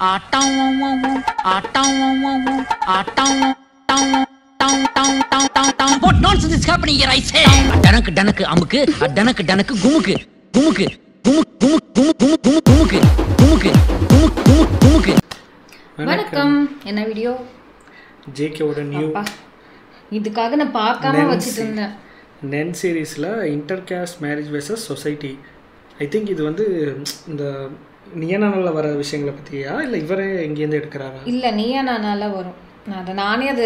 What nonsense is happening here, I say? டனக்கு டனக்கு அமுக்கு, டனக்கு டனக்கு குமுக்கு, குமுக்கு, குமுக்கு, குமுக்கு, குமுக்கு, குமுக்கு, குமுக்கு, குமுக்கு, குமுக்கு, குமுக்கு. வணக்கம். என்ன வீடியோ? ஜேகேவோட நியூ. இதுக்காக நான் பார்க்காம வச்சிட்டு இருந்தேன். நென் சீரீஸ்ல intercaste marriage versus society. I think இது வந்து இந்த நியனானால வர விஷயங்களை பத்தியா இல்ல இவரே எங்கேருந்து எடுக்கிறாரா? இல்ல நியனானால வரும். நானே அது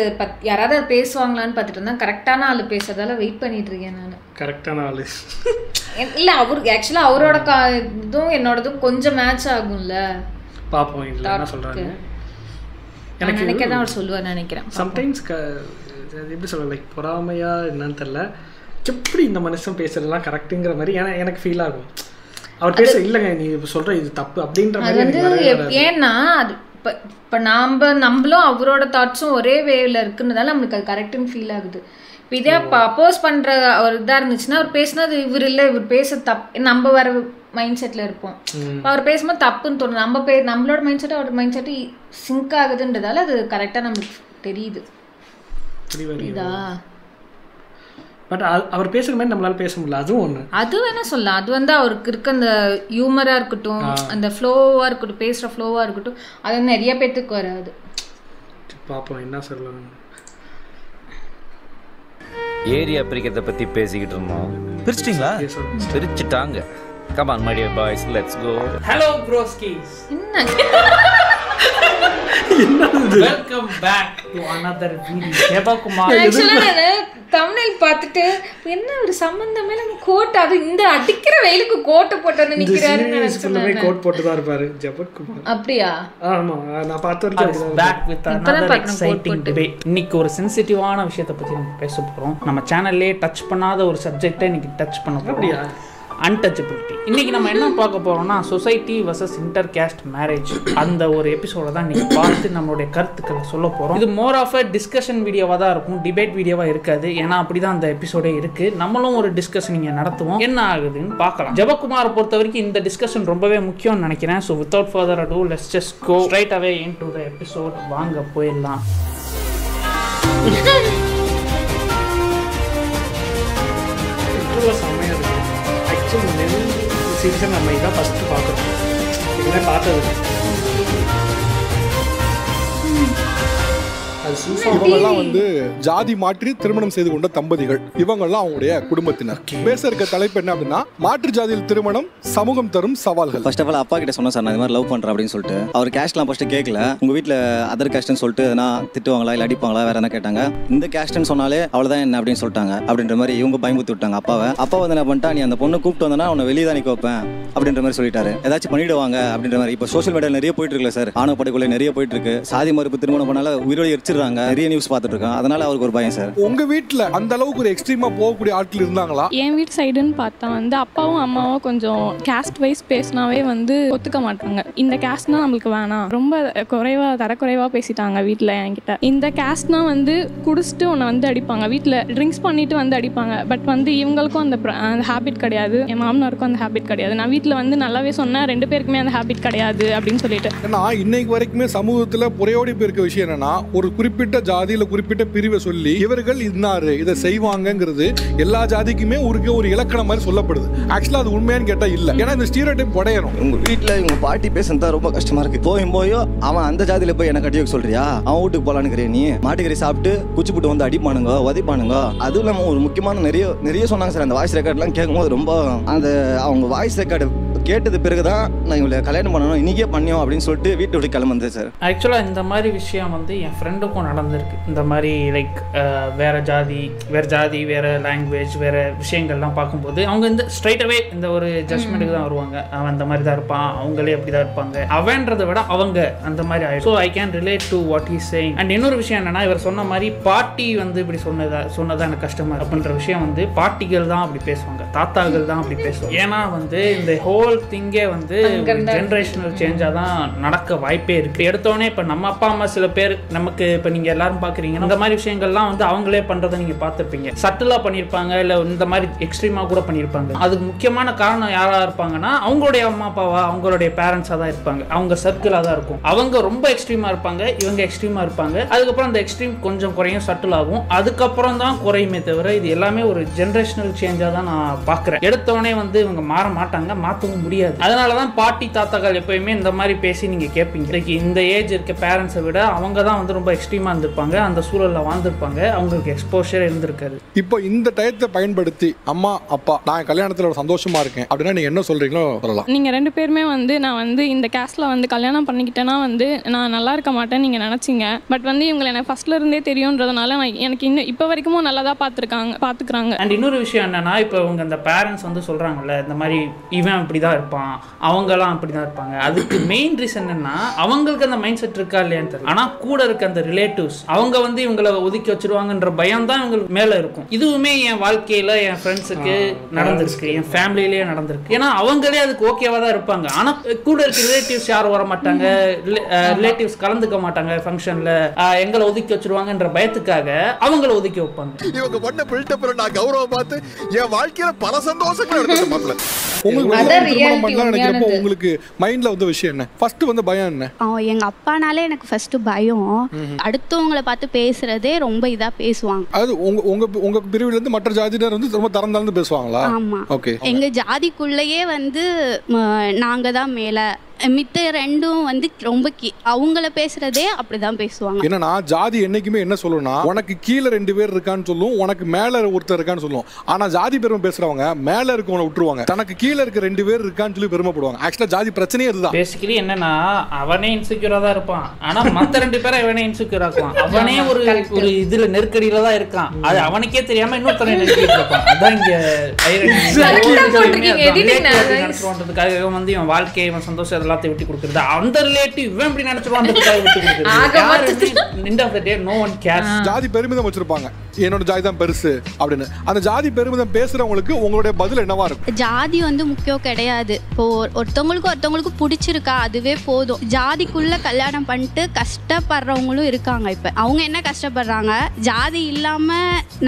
யாராவது பேசுவாங்களான்னு பார்த்துட்டு இருந்தேன். கரெக்டான ஆள் பேசுறதால வெயிட் பண்ணிட்டு இருக்கேன் நான். கரெக்டான ஆள் இல்ல அவரு ஆக்சுவலா அவரோட இதுவும் என்னோடதும் கொஞ்சம் மேட்ச் ஆகும்ல. பாப்போம் இல்ல என்ன சொல்றாங்க. எனக்கு நினைக்கிறேன் அவர் சொல்லுவார் நினைக்கிறேன். சம்டைம்ஸ் எப்படி சொல்ல லைக் பொறாமையா என்னன்னு தெரியல, எப்படி இந்த மனுஷன் பேசுறதெல்லாம் கரெக்டுங்கிற மாதிரி எனக்கு ஃபீல் ஆகும். அவர் பேச இல்லைங்க நீ சொல்ற இது தப்பு அப்படின்ற மாதிரி வந்து ஏன்னா அது இப்போ நம்மளும் அவரோட தாட்ஸும் ஒரே வேவ்ல இருக்குன்றதால நம்மளுக்கு அது கரெக்டுன்னு ஃபீல் ஆகுது. இப்போ இதே அப்போஸ் பண்ற ஒரு இதாக இருந்துச்சுன்னா அவர் பேசினது இவர் இல்லை இவர் பேச தப்பு நம்ம வர மைண்ட் செட்ல இருப்போம். அவர் பேசும்போது தப்புன்னு தோணும். நம்மளோட மைண்ட் செட் அவரோட மைண்ட் செட் சிங்க் ஆகுதுன்றதால அது கரெக்டாக நம்மளுக்கு தெரியுது. பட் அவர் பேசுற மாதிரி நம்மளால பேச முடியல, அதுவும் ஒண்ணு. அது வேணா சொல்லலாம். அது வந்து அவருக்கு இருக்க அந்த ஹியூமரா இருக்கட்டும், அந்த ஃப்ளோவா இருக்கட்டும், பேசுற ஃப்ளோவா இருக்கட்டும், அது நிறைய பேத்துக்கு வராது. பாப்போம் என்ன சொல்லலாம். ஏரியா பிரிக்கிறத பத்தி பேசிக்கிட்டு இருந்தோம். பிரிச்சிட்டீங்களா? பிரிச்சுட்டாங்க. Come on my dear boys, let's go. Hello broskies. Welcome back to another video. Jebakumar. Actually நான் thumbnail பார்த்துட்டு என்ன ஒரு சம்பந்தமே நம்ம கோட் அது இந்த அடிக்கிற வெயிலுக்கு கோட் போட்டு நிக்கறாரு நினைச்சேன். கோட் போட்டு தான் இருப்பாரு ஜெபகுமார். அப்படியா? ஆமா நான் பார்த்த வரைக்கும் back with another exciting debate. இன்னைக்கு ஒரு சென்சிட்டிவான விஷயத்தை பத்தி நம்ம பேச போறோம். நம்ம சேனல்லே டச் பண்ணாத ஒரு சப்ஜெக்ட்டை இன்னைக்கு டச் பண்ண போறோம். அப்படியா? அன்டச்சபிலிட்டி. இன்னைக்கு நம்ம என்ன பார்க்க போறோம்னா society versus inter caste marriage. அந்த ஒரு எபிசோட தான் இன்னைக்கு பார்த்து நம்மளுடைய கருத்துக்களை சொல்ல போறோம். இது மோர் ஆஃப் அ டிஸ்கஷன் வீடியோவா தான் இருக்கும், டிபேட் வீடியோவா இருக்காது. ஏன்னா அப்படிதான் அந்த எபிசோடே இருக்கு. நம்மளும் ஒரு டிஸ்கஷன் இங்க நடத்துவோம், என்ன ஆகுதுன்னு பார்க்கலாம். ஜெபகுமாரை பொறுத்த வரைக்கும் இந்த டிஸ்கஷன் ரொம்பவே முக்கியம்னு நினைக்கிறேன். So without further ado let's just go straight away into the episode. வாங்க போயிடலாம். சீசன் நம்ம இதான் ஃபர்ஸ்ட் பார்க்குறோம். இதுவே பார்த்தது இவங்கெல்லாம் வந்து ஜாதி மாற்றி திருமணம் செய்து கொண்ட தம்பதிகள். இவங்கெல்லாம் அவங்களுடைய குடும்பத்தினர். பேச இருக்க தலைப்பு என்ன அப்படின்னா மாற்று ஜாதியில் திருமணம் சமூகம் தரும் சவால்கள். ஃபர்ஸ்ட் ஆஃப் ஆல் அப்பா கிட்ட சொன்னேன் சார் நான் இந்த மாதிரி லவ் பண்றேன் அப்படின்னு சொல்லிட்டு. அவர் கேஸ்ட்லாம் ஃபர்ஸ்ட் கேட்கல. உங்க வீட்டில் அதர் கேஸ்ட்னு சொல்லிட்டு நான் திட்டுவாங்களா இல்லை அடிப்பாங்களா வேற என்ன கேட்டாங்க. இந்த கேஸ்ட்னு சொன்னாலே அவ்வளோதான் என்ன அப்படின்னு சொல்லிட்டாங்க. அப்படின்ற மாதிரி இவங்க பயமுறுத்தி விட்டாங்க அப்பாவை. அப்பா வந்து என்ன பண்ணிட்டா நீ அந்த பொண்ணு கூப்பிட்டு வந்தனா உன்னை வெளியே தான் நிற்க வைப்பேன் அப்படின்ற மாதிரி சொல்லிட்டாரு. ஏதாச்சும் பண்ணிடுவாங்க அப்படின்ற மாதிரி. இப்போ சோஷியல் மீடியா நிறைய போயிட்டு இருக்குல்ல சார், ஆணவ படுகொலை நிறைய போயிட்டு இருக்கு. சாதி மறுப்பு திருமணம் பண்ணால உயிரோடு எரிச்சிடுறாங்க. நிறைய நியூஸ் பார்த்துட்டு இருக்கோம். அதனால அவருக்கு ஒரு பயம் சார். உங்க வீட்டில் அந்த அளவுக்கு ஒரு எக்ஸ்ட்ரீமா போகக்கூடிய ஆட்கள் இருந்தாங்களா? என் வீட்டு சைடுன்னு பார்த்தா வந்து அப்பாவும் அம்மாவும் கொஞ்சம் கேஸ்ட் வைஸ் பேசினாவே வந்து ஒத்துக்க மாட்டாங்க. இந்த கேஸ்ட்னா நம்மளுக்கு வேணாம், ரொம்ப தரக்குறைவா பேசிட்டாங்க வீட்டில் என்கிட்ட. இந்த கேஸ்ட்னா வந்து குடிச்சிட்டு உன்னை வந்து அடிப்பாங்க, வீட்டில் ட்ரிங்க்ஸ் பண்ணிட்டு வந்து அடிப்பாங்க. பட் வந்து இவங்களுக்கும் அந்த ஹேபிட் கிடையாது, என் மாமனாருக்கும் அந்த ஹேபிட் கிடையாது. நான் வீட்டில் வந்து நல்லாவே சொன்னேன், ரெண்டு பேருக்குமே அந்த ஹேபிட் கிடையாது அப்படின்னு சொல்லிட்டு. ஏன்னா இன்னைக்கு வரைக்குமே சமூகத்தில் புறையோடி போயிருக்க விஷயம் என்னன்னா ஒரு குறிப்பிட்ட ஜாதியில குறிப்பிட்ட பிரிவை சொல்லி இவர்கள் இன்னாரு இதை செய்வாங்கிறது எல்லா ஜாதிக்குமே ஒரு இலக்கணம் மாதிரி சொல்லப்படுது. ஆக்சுவலா அது உண்மையான்னு கேட்டா இல்ல. ஏன்னா இந்த ஸ்டீரியோடைப் உடையணும். உங்க வீட்டுல உங்க பாட்டி பேசுறதா ரொம்ப கஷ்டமா இருக்கு. போயோ அவன் அந்த ஜாதியில போய் எனக்கு அடி சொல்றியா, அவன் வீட்டுக்கு போலான்னு நீ மாட்டுக்கறி சாப்பிட்டு குச்சி போட்டு வந்து அடிப்பானுங்க உதைப்பானுங்க. அதுவும் இல்லாம ஒரு முக்கியமான நிறைய சொன்னாங்க சார். அந்த வாய்ஸ் ரெக்கார்ட் எல்லாம் கேட்கும்போது ரொம்ப அந்த அவங்க வாய்ஸ் ரெக்கார்டு கேட்டது பிறகுதான் நான் இவங்களை கல்யாணம் பண்ணணும் இன்னைக்கே பண்ணியோம் அப்படின்னு சொல்லிட்டு வீட்டை விட்டு கிளம்புது சார். ஆக்சுவலாக இந்த மாதிரி விஷயம் வந்து என் ஃப்ரெண்டுக்கும் நடந்திருக்கு. இந்த மாதிரி லைக் வேற ஜாதி வேற லாங்குவேஜ் வேற விஷயங்கள்லாம் பார்க்கும்போது அவங்க இந்த ஸ்ட்ரைட்டாகவே இந்த ஒரு ஜட்மெண்ட்டுக்கு தான் வருவாங்க. அவன் அந்த மாதிரி தான் இருப்பான், அவங்களே அப்படி தான் இருப்பாங்க, அவன்றதை விட அவங்க அந்த மாதிரி ஆகிடும். So I can relate to what he's saying. And இன்னொரு விஷயம் என்னன்னா இவர் சொன்ன மாதிரி பாட்டி வந்து இப்படி சொன்னதா எனக்கு கஷ்டமா அப்படின்ற விஷயம் வந்து பாட்டிகள் தான் அப்படி பேசுவாங்க, தாத்தாக்கள் தான் அப்படி பேசுவாங்க. ஏன்னா வந்து இந்த ஹோல் ஹோல் திங்கே வந்து ஜென்ரேஷனல் சேஞ்சாக தான் நடக்க வாய்ப்பே இருக்குது. எடுத்தோடனே இப்போ நம்ம அப்பா அம்மா சில பேர் நமக்கு இப்போ நீங்கள் எல்லாரும் பார்க்குறீங்கன்னா இந்த மாதிரி விஷயங்கள்லாம் வந்து அவங்களே பண்ணுறதை நீங்கள் பார்த்துருப்பீங்க. சட்டிலாக பண்ணியிருப்பாங்க, இல்லை இந்த மாதிரி எக்ஸ்ட்ரீமாக கூட பண்ணியிருப்பாங்க. அதுக்கு முக்கியமான காரணம் யாராக இருப்பாங்கன்னா அவங்களுடைய அம்மா அப்பாவா அவங்களுடைய பேரண்ட்ஸாக தான் இருப்பாங்க, அவங்க சர்க்கிளாக தான் இருக்கும். அவங்க ரொம்ப எக்ஸ்ட்ரீமாக இருப்பாங்க, இவங்க எக்ஸ்ட்ரீமாக இருப்பாங்க. அதுக்கப்புறம் அந்த எக்ஸ்ட்ரீம் கொஞ்சம் குறையும், சட்டில் ஆகும், அதுக்கப்புறம் தான் குறையுமே தவிர இது எல்லாமே ஒரு ஜென்ரேஷனல் சேஞ்சாக தான் நான் பார்க்குறேன். எடுத்தோடனே வந்து இவங்க மாற மாட்டாங்க, மாற்றவும் முடியாது. அதனால தான் பாட்டி தாத்தாக்கள் எப்பயுமே இந்த மாதிரி பேசி நீங்கள் கேட்பீங்க. இந்த ஏஜ் இருக்க பேரண்ட்ஸை விட அவங்க தான் வந்து ரொம்ப எக்ஸ்ட்ரீமாக இருந்திருப்பாங்க, அந்த சூழலில் வாழ்ந்திருப்பாங்க, அவங்களுக்கு எக்ஸ்போஷர் இருந்திருக்காரு. இப்போ இந்த டயத்தை பயன்படுத்தி அம்மா அப்பா நான் கல்யாணத்தில் ஒரு சந்தோஷமா இருக்கேன் அப்படின்னா நீங்கள் என்ன சொல்கிறீங்களோ சொல்லலாம். நீங்கள் 2 பேருமே வந்து நான் வந்து இந்த கேஸ்டில் வந்து கல்யாணம் பண்ணிக்கிட்டேன்னா வந்து நான் நல்லா இருக்க மாட்டேன்னு நீங்கள் நினச்சிங்க. பட் வந்து இவங்களை எனக்கு ஃபர்ஸ்ட்ல இருந்தே தெரியுன்றதுனால எனக்கு இன்னும் இப்போ வரைக்கும் நல்லா தான் பார்த்துக்கிறாங்க. அண்ட் இன்னொரு விஷயம் என்னன்னா, இப்போ இவங்க அந்த பேரண்ட்ஸ் வந்து சொல்கிறாங்கல்ல இந்த மாதிரி இவன் இப்படி தான் இருப்பான், அவங்கெல்லாம் அப்படி தான் இருப்பாங்க. அதுக்கு மெயின் ரீசன் என்னன்னா அவங்களுக்கு அந்த மைண்ட் செட் இருக்கா இல்லையான்னு தெரியல. ஆனால் கூட இருக்க அந்த ரிலேட்டிவ்ஸ் அவங்க வந்து இவங்களை ஒதுக்கி வச்சிருவாங்கன்ற பயம் தான் இவங்களுக்கு மேலே இருக்கும். இதுவுமே என் வாழ்க்கையில் என் ஃப்ரெண்ட்ஸுக்கு நடந்திருக்கு, என் ஃபேமிலியிலேயே நடந்திருக்கு. ஏன்னா அவங்களே அதுக்கு ஓகேவா தான் இருப்பாங்க. ஆனால் கூட இருக்க ரிலேட்டிவ்ஸ் யாரும் வர மாட்டாங்க, ரிலேட்டிவ்ஸ் கலந்துக்க மாட்டாங்க ஃபங்க்ஷனில், எங்களை ஒதுக்கி வச்சிருவாங்கன்ற பயத்துக்காக அவங்கள ஒதுக்கி வைப்பாங்க. இவங்க பண்ண பில்டப் நான் கௌரவம் பார்த்து என் வாழ்க்கையில பல சந்தோஷங்கள் எடுத்து மாட்டல. உங்களுக்கு மைண்ட்ல வந்து விஷயம் என்ன? ஃபர்ஸ்ட் வந்து பயம் என்ன? எங்க அப்பானாலே எனக்கு ஃபர்ஸ்ட் பயம். அடுத்தவங்கள பார்த்து பேசுறதே ரொம்ப இதா பேசுவாங்க. அது உங்க பிரிவுல இருந்து மற்ற ஜாதியினர் வந்து ரொம்ப தரந்தாழ்ந்து பேசுவாங்களா? ஆமா. ஓகே. எங்க ஜாதிக்குள்ளேயே வந்து நாங்க தான் மேல, மித்த 2ம் வந்து ரொம்ப அவங்கள பேசுறதே அப்படிதான் பேசுவாங்க. என்னன்னா ஜாதி என்னைக்குமே என்ன சொல்லணும்னா உனக்கு கீழே 2 பேர் இருக்கான்னு சொல்லுவோம், உனக்கு மேல ஒருத்தர் இருக்கான்னு சொல்லுவோம். ஆனா ஜாதி பெருமை பேசுறவங்க மேல இருக்கவனை விட்டுருவாங்க, தனக்கு கீழே இருக்க 2 பேர் இருக்கான்னு சொல்லி பெருமைப்படுவாங்க. ஆக்சுவலா ஜாதி பிரச்சனையே இதுதான். பேசிக்கலி என்னன்னா அவனே இன்செக்யூரா தான் இருப்பான், ஆனா மத்த 2 பேரை அவனே இன்செக்யூர் ஆக்குவான். அவனே ஒரு இதுல நெருக்கடியில தான் இருக்கான், அது அவனுக்கே தெரியாம இன்னொருத்தனை நெருக்கிட்டு இருப்பான். அதான் இங்க நடத்துறதுக்காக வந்து இவன் வாழ்க்கை இவன் சந்தோஷம் எல்லாத்தையும் விட்டு கொடுக்குறது. அந்த ரிலேட்டிவ் இவன் இப்படி நினைச்சிருவான், விட்டு கொடுக்குறது. ஜாதி பெருமிதம் வச்சிருப்பாங்க, என்னோட ஜாதி தான் பெருசு அப்படின்னு. அந்த ஜாதி பெருமிதம் பேசுறவங்களுக்கு உங்களுடைய பதில் என்னவா இருக்கும்? ஜாதி வந்து முக்கியம் கிடையாது. இப்போ ஒருத்தவங்களுக்கு பிடிச்சிருக்கா அதுவே போதும். ஜாதிக்குள்ள கல்யாணம் பண்ணிட்டு கஷ்டப்படுறவங்களும் இருக்காங்க. இப்ப அவங்க என்ன கஷ்டப்படுறாங்க, ஜாதி இல்லாம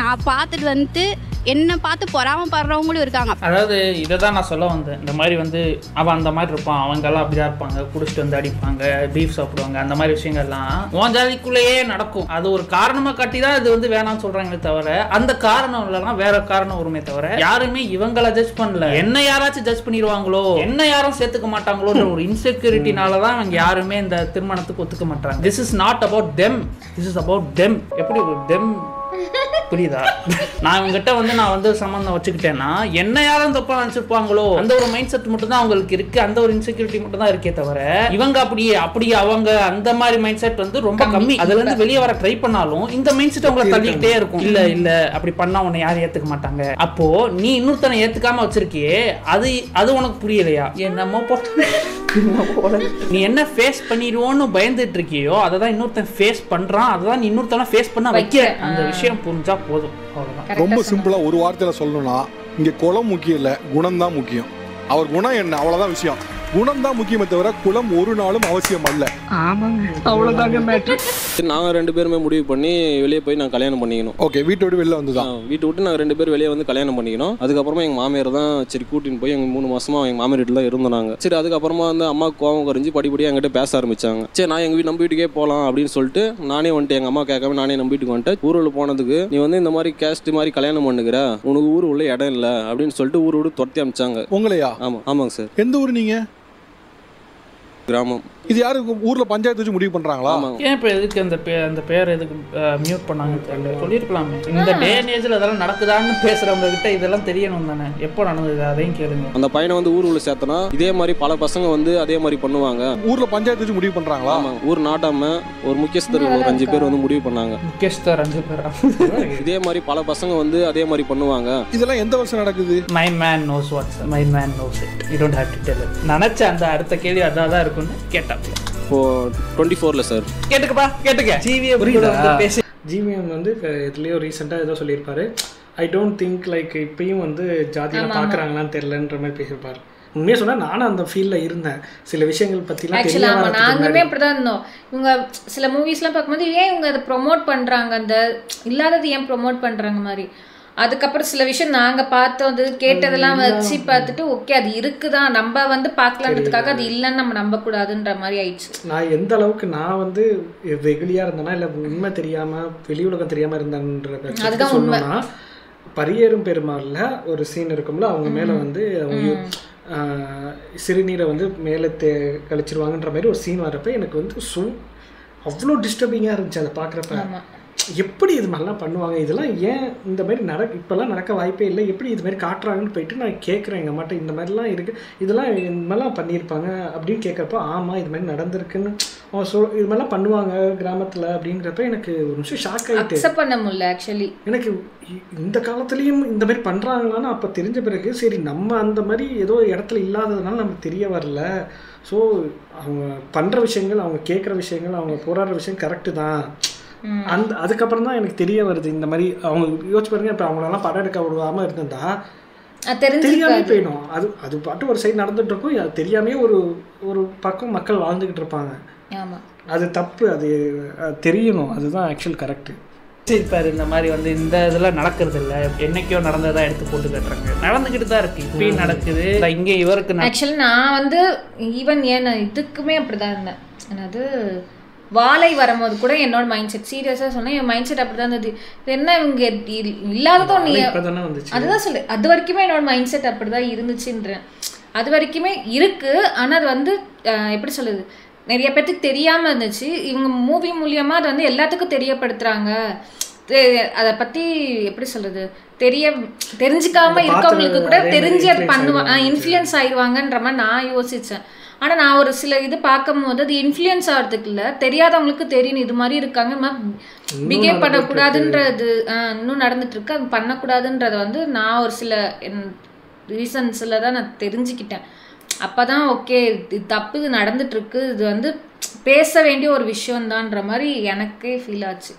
நான் பார்த்துட்டு வந்து என்ன பார்த்து பொறாமப்படுறவங்களும் இருக்காங்க. அதாவது இதை தான் நான் சொல்ல வந்தேன். இந்த மாதிரி வந்து அவன் அந்த மாதிரி இருப்பான், அவங்கெல்லாம் அப்படிதான் இருப்பாங்க, குடிச்சிட்டு வந்து அடிப்பாங்க, பீஃப் சாப்பிடுவாங்க, அந்த மாதிரி விஷயங்கள்லாம் உன் ஜாதிக்குள்ளேயே நடக்கும். அது ஒரு காரணமா காட்டி தான் இது வந்து வேணாம்னு சொல்றாங்களே தவிர அந்த காரணம் இல்லைன்னா வேற காரணம் வருமே தவிர யாருமே இவங்களை ஜட்ஜ் பண்ணல. என்ன யாராச்சும் ஜட்ஜ் பண்ணிடுவாங்களோ, என்ன யாரும் சேர்த்துக்க மாட்டாங்களோன்ற ஒரு இன்செக்யூரிட்டினால தான் அவங்க யாருமே இந்த திருமணத்துக்கு ஒத்துக்க மாட்டாங்க. This is not about them, this is about them. எப்படி தெம் புரியுதா? நான் இவங்ககிட்ட வந்து நான் வந்து சம்பந்தம் வச்சுக்கிட்டேன்னா என்ன யாரும் தப்பா நினைச்சிருப்பாங்களோ அந்த ஒரு மைண்ட் செட் மட்டும் தான் அவங்களுக்கு இருக்கு, அந்த ஒரு இன்செக்யூரிட்டி மட்டும் தான் இருக்கே தவிர இவங்க அப்படி அவங்க அந்த மாதிரி மைண்ட் செட் வந்து ரொம்ப கம்மி. அதுல இருந்து வெளியே வர ட்ரை பண்ணாலும் இந்த மைண்ட் செட் அவங்களை தள்ளிக்கிட்டே இருக்கும். இல்ல அப்படி பண்ணா உன்னை யாரும் ஏத்துக்க மாட்டாங்க. அப்போ நீ இன்னொருத்தனை ஏத்துக்காம வச்சிருக்கியே அது உனக்கு புரியலையா? என்னமோ நீ என்ன ஃபேஸ் பண்ணிடுவோன்னு பயந்துட்டு இருக்கியோ அதை தான் இன்னொருத்தன் ஃபேஸ் பண்றான், அதை தான் நீ இன்னொருத்தனை ஃபேஸ் பண்ண வைக்க. அந்த விஷயம் புரிஞ்சா போதும், அவ்வளவுதான். ரொம்ப சிம்பிளா ஒரு வார்த்தையில சொல்லணும்னா இங்க குலம் முக்கியம் இல்ல, குணம் தான் முக்கியம். அவர் குணம் என்ன அவ்வளவுதான் விஷயம். குணம் தான் முக்கியமே தவிர குலம் ஒரு நாளும் அவசியம் அல்ல. ஆமாங்க, அவ்வளவுதாங்க மேட்டர். நாங்க 2 பேருமே முடிவு பண்ணி வெளியே போய் நான் கல்யாணம் பண்ணிக்கணும். ஓகே, வீட்டை விட்டு வெளில வந்துதான். வீட்டை விட்டு நாங்கள் 2 பேர் வெளியே வந்து கல்யாணம் பண்ணிக்கணும். அதுக்கப்புறமா எங்கள் மாமியார் தான் சரி கூட்டின்னு போய் எங்கள் 3 மாசமா எங்கள் மாமியார் வீட்டில் தான் இருந்தோம். சரி, அதுக்கப்புறமா வந்து அம்மா கோவம் குறைஞ்சி படிப்படியாக எங்கிட்ட பேச ஆரம்பிச்சாங்க. சரி, நான் நம்ம வீட்டுக்கே போகலாம் அப்படின்னு சொல்லிட்டு நானே வந்துட்டு எங்கள் அம்மா கேட்காம நானே நம்ம வீட்டுக்கு வந்துட்டு ஊரில் போனதுக்கு நீ வந்து இந்த மாதிரி கேஸ்ட் மாதிரி கல்யாணம் பண்ணுகிற, உனக்கு ஊர் உள்ள இடம் இல்லை அப்படின்னு சொல்லிட்டு ஊர் விட்டு துரத்தி அமிச்சாங்க. உங்களையா? ஆமாங்க சார். எந்த ஊர் நீங்க? கிராமம். இது யாரு ஊர்ல பஞ்சாயத்து வச்சு முடிவு பண்றாங்களா? ஏன் இப்போ எதுக்கு அந்த பேர் எதுக்கு மியூட் பண்ணாங்கன்னு தெரியல, சொல்லியிருக்கலாமே. இந்த டே அண்ட் ஏஜ்ல இதெல்லாம் நடக்குதான்னு பேசுறவங்க கிட்ட இதெல்லாம் தெரியணும் தானே. எப்போ நடந்தது அதையும் கேளுங்க. அந்த பையனை வந்து ஊர் உள்ள சேர்த்தனா இதே மாதிரி பல பசங்க வந்து அதே மாதிரி பண்ணுவாங்க. ஊர்ல பஞ்சாயத்து வச்சு முடிவு பண்றாங்களா? ஊர் நாட்டாம ஒரு முக்கியஸ்தர் ஒரு 5 பேர் வந்து முடிவு பண்ணாங்க. முக்கியஸ்தர் 5 பேர் இதே மாதிரி பல பசங்க வந்து அதே மாதிரி பண்ணுவாங்க. இதெல்லாம் எந்த வருஷம் நடக்குது? My man knows what's, my man knows it, you don't have to tell. நினைச்ச அந்த அடுத்த கேள்வி அதான் தான் இருக்கும்னு கேட்டாப்ல. இப்போ 24ல சார். கேட்டுக்க ஜிவிஎம் வந்து இப்போ இதுலேயோ ரீசெண்டாக ஏதோ சொல்லியிருப்பாரு. ஐ டோன்ட் திங்க் லைக் இப்பயும் வந்து ஜாதியில் பார்க்குறாங்களான்னு தெரிலன்ற மாதிரி பேசியிருப்பார். உண்மையாக சொன்னால் நானும் அந்த ஃபீல்டில் இருந்தேன். சில விஷயங்கள் பற்றிலாம் ஆக்சுவலாக ஆமாம், நாங்களுமே அப்படி தான் இருந்தோம். இவங்க சில மூவிஸ்லாம் பார்க்கும்போது ஏன் இவங்க அதை ப்ரொமோட் பண்ணுறாங்க, அந்த இல்லாதது ஏன் ப்ரொமோட் பண்ணுறாங்க மாதிரி. அதுக்கப்புறம் சில விஷயம் நாங்கள் பார்த்தது கேட்டதெல்லாம் வச்சு பார்த்துட்டு ஓகே அது இருக்குதான், நம்ம வந்து பார்க்கலான்றதுக்காக அது இல்லைன்னு நம்ம நம்பக்கூடாதுன்ற மாதிரி ஆயிடுச்சு. நான் எந்த அளவுக்கு நான் வந்து வெகுலியாக இருந்தேன்னா இல்லை உண்மை தெரியாமல் வெளி உலகம் தெரியாமல் இருந்தேன்ற சொன்னோன்னா, பரியேறும் பெருமாள்ல ஒரு சீன் இருக்கும்ல, அவங்க மேலே வந்து அவங்க சிறுநீரை வந்து மேலே கழிச்சிருவாங்கன்ற மாதிரி ஒரு சீன் வரப்போ எனக்கு வந்து அவ்வளோ டிஸ்டர்பிங்காக இருந்துச்சு அதை பார்க்குறப்ப. எப்படி இது மாதிரிலாம் பண்ணுவாங்க, இதெல்லாம் ஏன் இந்த மாதிரி இப்போல்லாம் நடக்க வாய்ப்பே இல்லை, எப்படி இது மாதிரி காட்டுறாங்கன்னு போயிட்டு நான் கேட்குறேன் எங்கள் அம்மாட்ட, இந்த மாதிரிலாம் இருக்குது, இதெல்லாம் இந்த மாதிரிலாம் பண்ணியிருப்பாங்க அப்படின்னு கேட்குறப்போ ஆமாம் இது மாதிரி நடந்திருக்குன்னு இது மாதிரிலாம் பண்ணுவாங்க கிராமத்தில் அப்படிங்கிறப்ப எனக்கு ஒரு நிமிஷம் ஷாக் ஆகிட்டு பண்ண முடியல. ஆக்சுவலி எனக்கு இந்த காலத்துலேயும் இந்த மாதிரி பண்ணுறாங்களான்னு அப்போ தெரிஞ்ச பிறகு சரி நம்ம அந்த மாதிரி ஏதோ இடத்துல இல்லாததுனால நமக்கு தெரிய வரல. ஸோ அவங்க பண்ணுற விஷயங்கள், அவங்க கேட்குற விஷயங்கள், அவங்க போராடுற விஷயம் கரெக்டு தான். அதுக்கப்புறம் தான் எனக்கு தெரிய வருது இந்த மாதிரி அவங்க யோசிச்சு பாருங்க, இப்போ அவங்களெல்லாம் படம் எடுக்க விடாமல் இருந்திருந்தா தெரியாமே போயிடும். அது பாட்டு ஒரு சைடு நடந்துட்டு இருக்கும், அது தெரியாமே ஒரு பக்கம் மக்கள் வாழ்ந்துக்கிட்டு இருப்பாங்க. அது தப்பு, அது தெரியணும், அதுதான் ஆக்சுவல் கரெக்டு. சரி பாரு, இந்த மாதிரி வந்து இந்த இதெல்லாம் நடக்கிறது இல்லை, என்னைக்கோ நடந்ததா எடுத்து போட்டு கட்டுறாங்க, நடந்துக்கிட்டு தான் இருக்கு, இப்பயும் நடக்குது. இங்கே இவருக்கு ஆக்சுவலி நான் வந்து ஈவன் ஏன் இதுக்குமே அப்படிதான் இருந்தேன். அதாவது வாழை வரும்போது கூட என்னோட மைண்ட் செட் சீரியஸாக சொன்னேன், என் மைண்ட் செட் அப்படி தான் இருந்தது. என்ன இவங்க இல்லாததோ நீ அதுதான் சொல்லு, அது வரைக்குமே என்னோட மைண்ட் செட் அப்படி தான் இருந்துச்சுன்றேன். அது வரைக்குமே இருக்கு. ஆனால் அது வந்து எப்படி சொல்லுது, நிறைய பேர்த்துக்கு தெரியாமல் இருந்துச்சு. இவங்க மூவி மூலியமாக அதை வந்து எல்லாத்துக்கும் தெரியப்படுத்துகிறாங்க. அதை பற்றி எப்படி சொல்லுது, தெரிஞ்சுக்காம இருக்கவங்களுக்கு கூட தெரிஞ்சு அது பண்ணுவாங்க, இன்ஃப்ளூயன்ஸ் ஆயிடுவாங்கன்ற மாதிரி நான் யோசித்தேன். ஆனால் நான் ஒரு சில இது பார்க்கும் போது அது இன்ஃப்ளூயன்ஸ் ஆகிறதுக்கு இல்லை, தெரியாதவங்களுக்கு தெரியும் இது மாதிரி இருக்காங்க, பிஹேவ் பண்ணக்கூடாதுன்றது இன்னும் நடந்துட்டு இருக்கு, அது பண்ணக்கூடாதுன்றதை வந்து நான் ஒரு சில ரீசன்ஸில் தான் நான் தெரிஞ்சுக்கிட்டேன். அப்போ தான் ஓகே இது தப்பு, இது நடந்துட்டுருக்கு, இது வந்து பேச வேண்டிய ஒரு விஷயம்தான்ற மாதிரி எனக்கே ஃபீல் ஆச்சு.